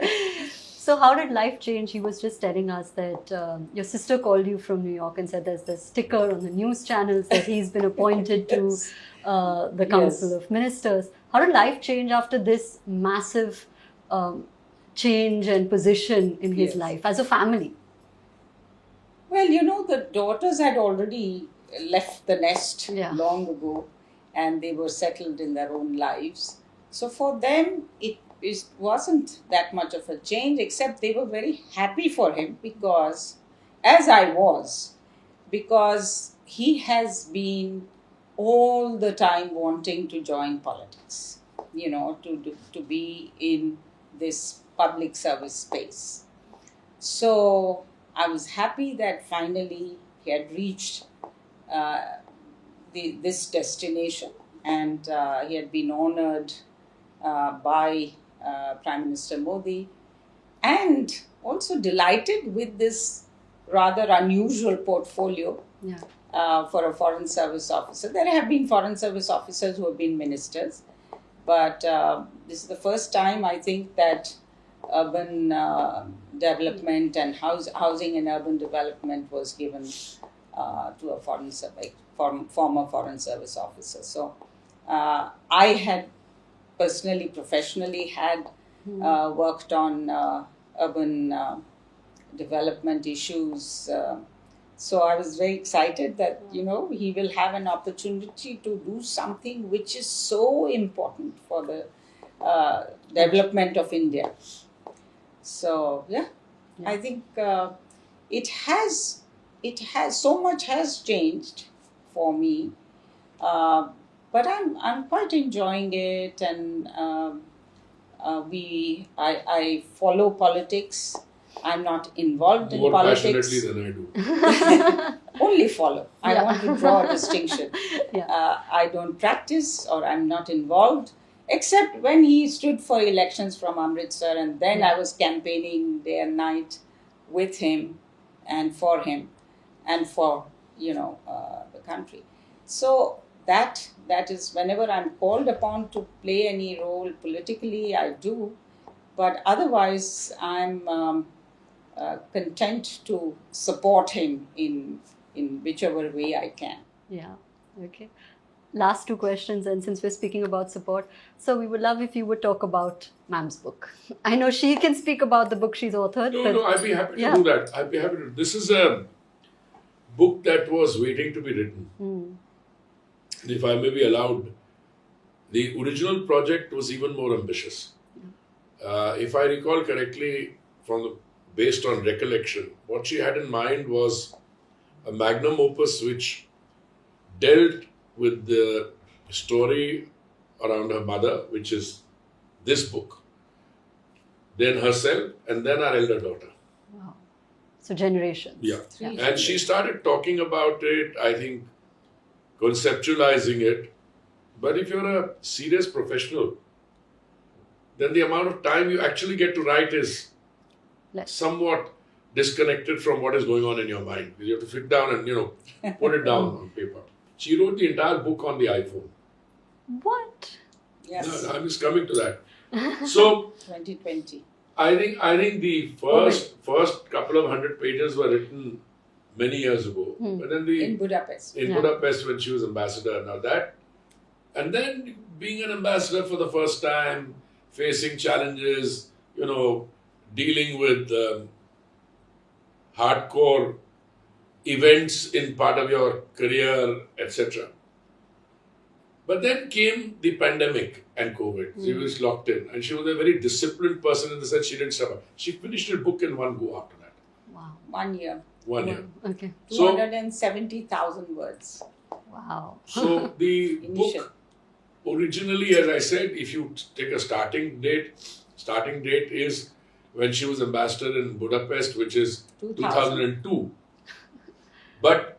So how did life change? He was just telling us that your sister called you from New York and said there's this sticker on the news channels that he's been appointed to the Council of Ministers. How did life change after this massive change and position in his life as a family? Well, the daughters had already left the nest long ago, and they were settled in their own lives. So for them, it wasn't that much of a change, except they were very happy for him because, as I was, because he has been all the time wanting to join politics, to be in this public service space. So I was happy that finally he had reached this destination, and he had been honored by Prime Minister Modi, and also delighted with this rather unusual portfolio for a foreign service officer. There have been foreign service officers who have been ministers, but this is the first time I think that urban development and housing and urban development was given to a former foreign service officer. So I had personally, professionally had worked on urban development issues. So I was very excited that, he will have an opportunity to do something which is so important for the development of India. So, I think it has so much has changed for me. But I'm quite enjoying it, and I follow politics. I'm not involved in More politics. passionately than I do. Only follow. I Yeah. want to draw a distinction. Yeah. I don't practice, or I'm not involved, except when he stood for elections from Amritsar, and then I was campaigning day and night with him and for him and for the country. So that is, whenever I'm called upon to play any role politically, I do. But otherwise, I'm content to support him in whichever way I can. Yeah. Okay. Last two questions, and since we're speaking about support, so we would love if you would talk about ma'am's book. I know she can speak about the book she's authored. No, I'd be happy to Yeah. do that. I'd be happy to. This is a book that was waiting to be written. And if I may be allowed, the original project was even more ambitious. If I recall correctly, based on recollection, what she had in mind was a magnum opus which dealt with the story around her mother, which is this book, then herself, and then our elder daughter. Wow. So generations. Yeah. Three. And she started talking about it, I think, conceptualizing it. But if you're a serious professional, then the amount of time you actually get to write is Less. somewhat disconnected from what is going on in your mind. You have to sit down and, put it down on paper. She wrote the entire book on the iPhone. What? Yes. No, I'm just coming to that. So 2020. I think the first couple of 100 pages were written many years ago. But then In Budapest. in Budapest when she was ambassador. Now that, and then being an ambassador for the first time, facing challenges, dealing with hardcore events in part of your career, etc. But then came the pandemic and COVID. She was locked in, and she was a very disciplined person in the sense she didn't suffer. She finished her book in one go after that. Wow. 1 year. 1 year. Okay. So- 270,000 words. Wow. So the Initial. book originally, as I said, if you take a starting date is when she was ambassador in Budapest, which is 2002. But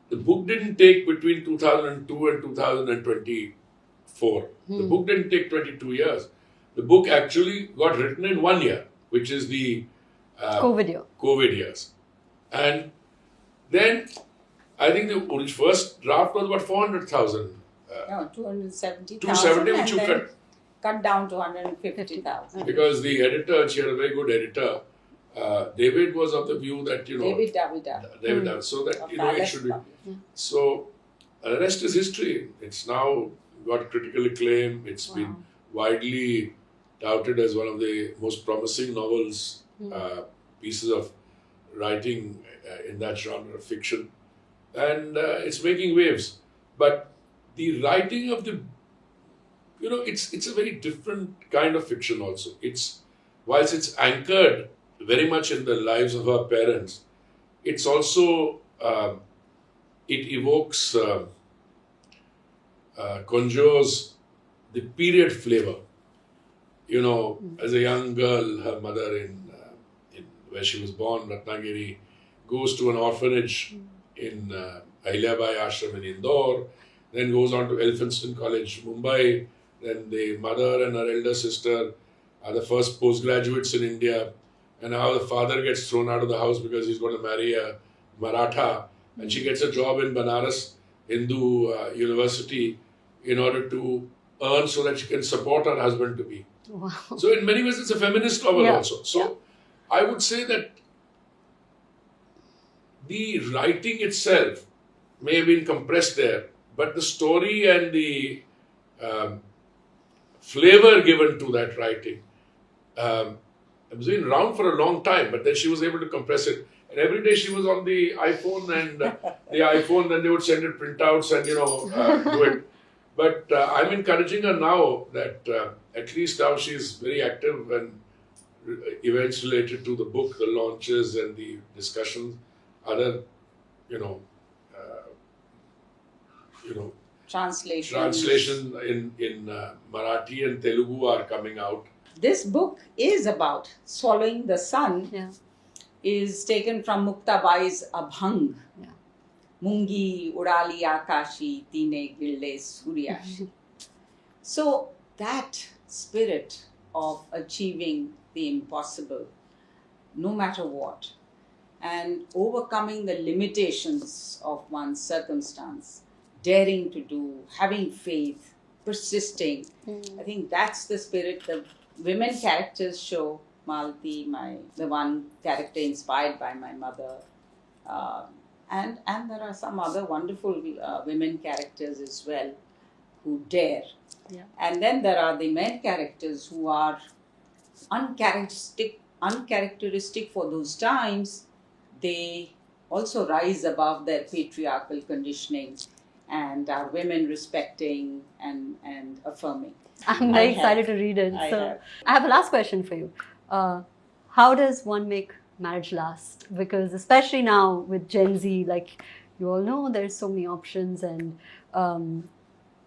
the book didn't take between 2002 and 2024. The book didn't take 22 years. The book actually got written in 1 year, which is the COVID years. And then I think the first draft was about 400,000. No, 270,000. 270, which and you then cut down to 150,000. Because the editor, she had a very good editor. David was of the view that, David Davida. so that, of it Palace should be. Publishing. So, the rest is history. It's now got critical acclaim. It's been widely touted as one of the most promising novels, pieces of writing in that genre of fiction. And it's making waves. But the writing of the, it's a very different kind of fiction also. Whilst it's anchored very much in the lives of our parents, it's also, it evokes, conjures the period flavor. As a young girl, her mother in where she was born, Ratnagiri, goes to an orphanage in Ahilyabai Ashram in Indore, then goes on to Elphinstone College, Mumbai. Then the mother and her elder sister are the first postgraduates in India. And now the father gets thrown out of the house because he's going to marry a Maratha. And she gets a job in Banaras Hindu University in order to earn so that she can support her husband to be. Wow. So in many ways, it's a feminist novel also. So I would say that the writing itself may have been compressed there, but the story and the flavor given to that writing. It was been around for a long time, but then she was able to compress it. And every day she was on the iPhone, and then they would send it printouts and, do it. But I'm encouraging her now that at least now she's very active and events related to the book, the launches and the discussions, other, translation in Marathi and Telugu are coming out. This book is about swallowing the sun. Yeah. Is taken from Muktabai's Abhang. Yeah. Mungi udali akashi tine gilde suryashi. So that spirit of achieving the impossible, no matter what, and overcoming the limitations of one's circumstance, daring to do, having faith, persisting. I think that's the spirit the women characters show. Malti, the one character inspired by my mother, and there are some other wonderful women characters as well who dare. Yeah. And then there are the men characters who are uncharacteristic for those times. They also rise above their patriarchal conditioning and are women respecting and affirming. I'm very excited to read it. I have a last question for you. How does one make marriage last? Because especially now with Gen Z, like you all know, there's so many options, and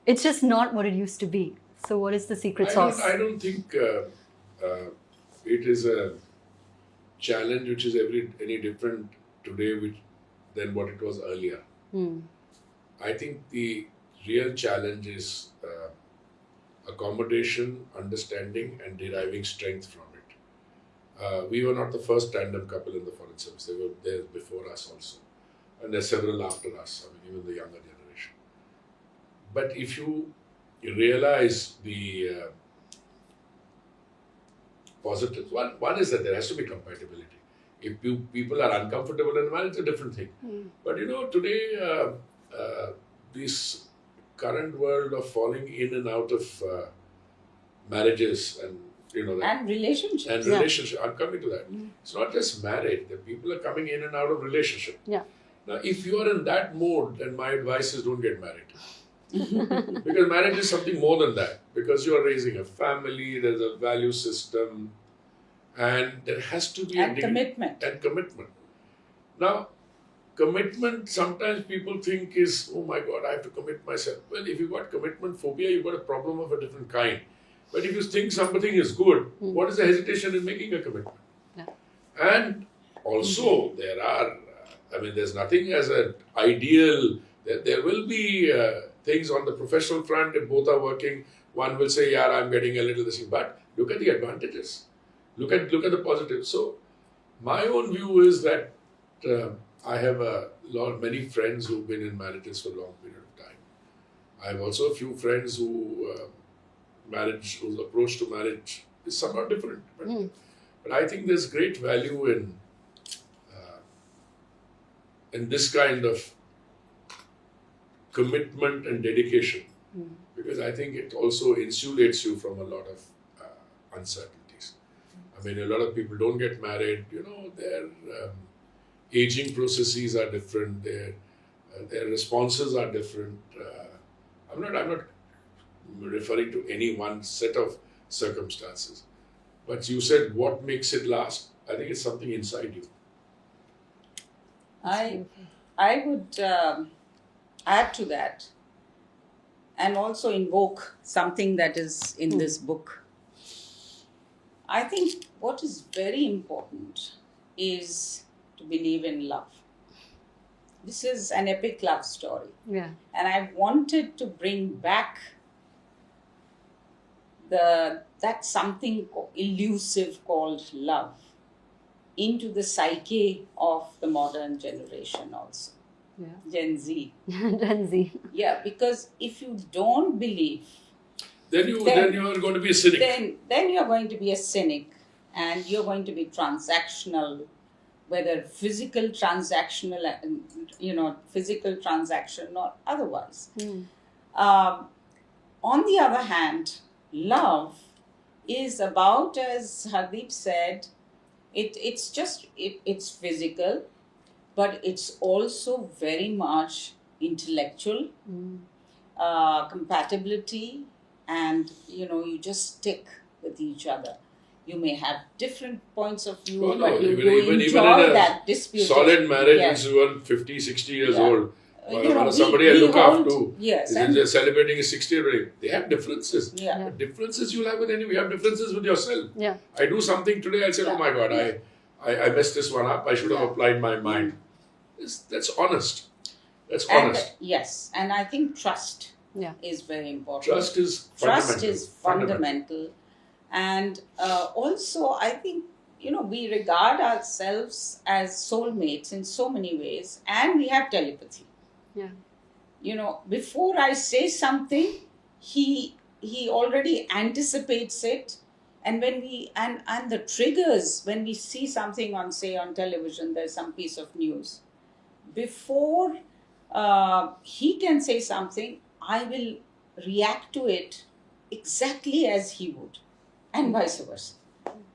it's just not what it used to be. So what is the secret sauce? I don't think it is a challenge which is any different today than what it was earlier. I think the real challenge is accommodation, understanding, and deriving strength from it. We were not the first tandem couple in the foreign service. They were there before us also. And there are several after us, even the younger generation. But if you realize the positives, one is that there has to be compatibility. If people are uncomfortable in marriage, it's a different thing. But today, this current world of falling in and out of marriages and and relationships. I'm coming to that. It's not just marriage. The people are coming in and out of relationship. Yeah. Now, if you are in that mode, then my advice is don't get married. Because marriage is something more than that. Because you are raising a family, there's a value system, and there has to be commitment. And commitment. Now, commitment, sometimes people think is, oh my God, I have to commit myself. Well, if you've got commitment phobia, you've got a problem of a different kind. But if you think something is good, what is the hesitation in making a commitment? Yeah. And also, there's nothing as an ideal. There will be things on the professional front. If both are working, one will say, yeah, I'm getting a little this. But look at the advantages. Look at the positives. So, my own view is that I have many friends who've been in marriages for a long period of time. I have also a few friends whose approach to marriage is somewhat different. But I think there's great value in this kind of commitment and dedication, because I think it also insulates you from a lot of uncertainties. I mean, a lot of people don't get married. Their aging processes are different. Their responses are different. I'm not referring to any one set of circumstances. But you said, what makes it last? I think it's something inside you. I would add to that and also invoke something that is in this book. I think what is very important is to believe in love. This is an epic love story. Yeah. And I wanted to bring back that something elusive called love into the psyche of the modern generation also. Yeah. Gen Z. Gen Z. Yeah, because if you don't believe, then you are going to be a cynic. Then you're going to be a cynic, and you're going to be transactional, whether physical transaction or otherwise. On the other hand, love is about, as Hardeep said, it's physical, but it's also very much intellectual, compatibility, and you just stick with each other. You may have different points of view, Oh, no, but you even enjoy in a that dispute. solid marriage, Yes. which is one 50, 60 years Yeah. old, somebody I we look up hold- to, yes, is and- they're celebrating his 60th birthday. They have differences. Yeah. But differences you'll have with anyone. You have differences with yourself. Yeah. I do something today, I'll say, oh my God, I messed this one up. I should have Yeah. applied my mind. That's honest. That's And honest. yes, and I think trust Yeah. is very important. Trust is fundamental. Trust is fundamental. And also, I think, we regard ourselves as soulmates in so many ways, and we have telepathy. Yeah. Before I say something, he already anticipates it. And when and the triggers, when we see something on television, there's some piece of news. Before he can say something, I will react to it exactly as he would, and vice versa.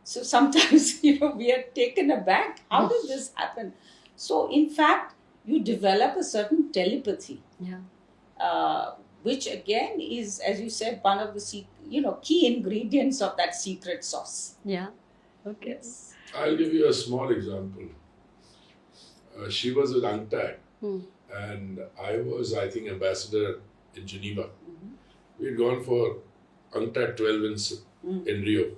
So sometimes, we are taken aback. How did this happen? So, in fact, you develop a certain telepathy, Yeah. which again is, as you said, one of the key ingredients of that secret sauce. Yeah. Okay. Yes. I'll give you a small example. She was with UNCTAD, and I was, I think, ambassador in Geneva. We had gone for UNCTAD 12 in Rio.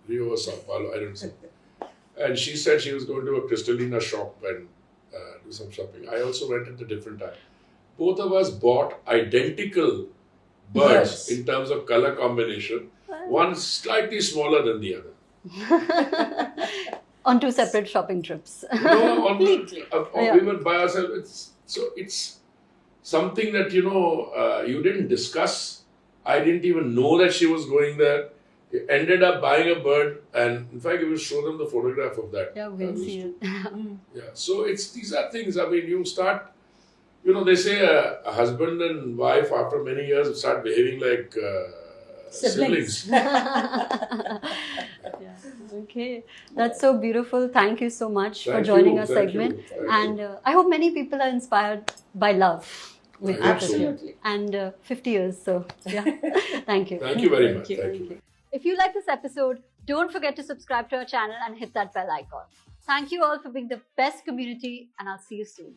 Rio or Sao Paulo, I don't know. And she said she was going to a Cristalina shop and do some shopping. I also went at a different time. Both of us bought identical birds Yes. in terms of color combination. One slightly smaller than the other. On two separate shopping trips. No, Completely. Yeah. we were by ourselves. It's something that you didn't discuss. I didn't even know that she was going there. We ended up buying a bird, and in fact, we will show them the photograph of that. Yeah, we'll see it. Yeah, so these are things. I mean, you start. They say a husband and wife after many years start behaving like siblings. Yeah. Okay, that's so beautiful. Thank you so much for Thank joining you, our thank segment. you, thank And I hope many people are inspired by love with Thank this. you. Absolutely. And 50 years, so yeah. Thank you. Thank you very much. you. Thank you. If you like this episode, don't forget to subscribe to our channel and hit that bell icon. Thank you all for being the best community, and I'll see you soon.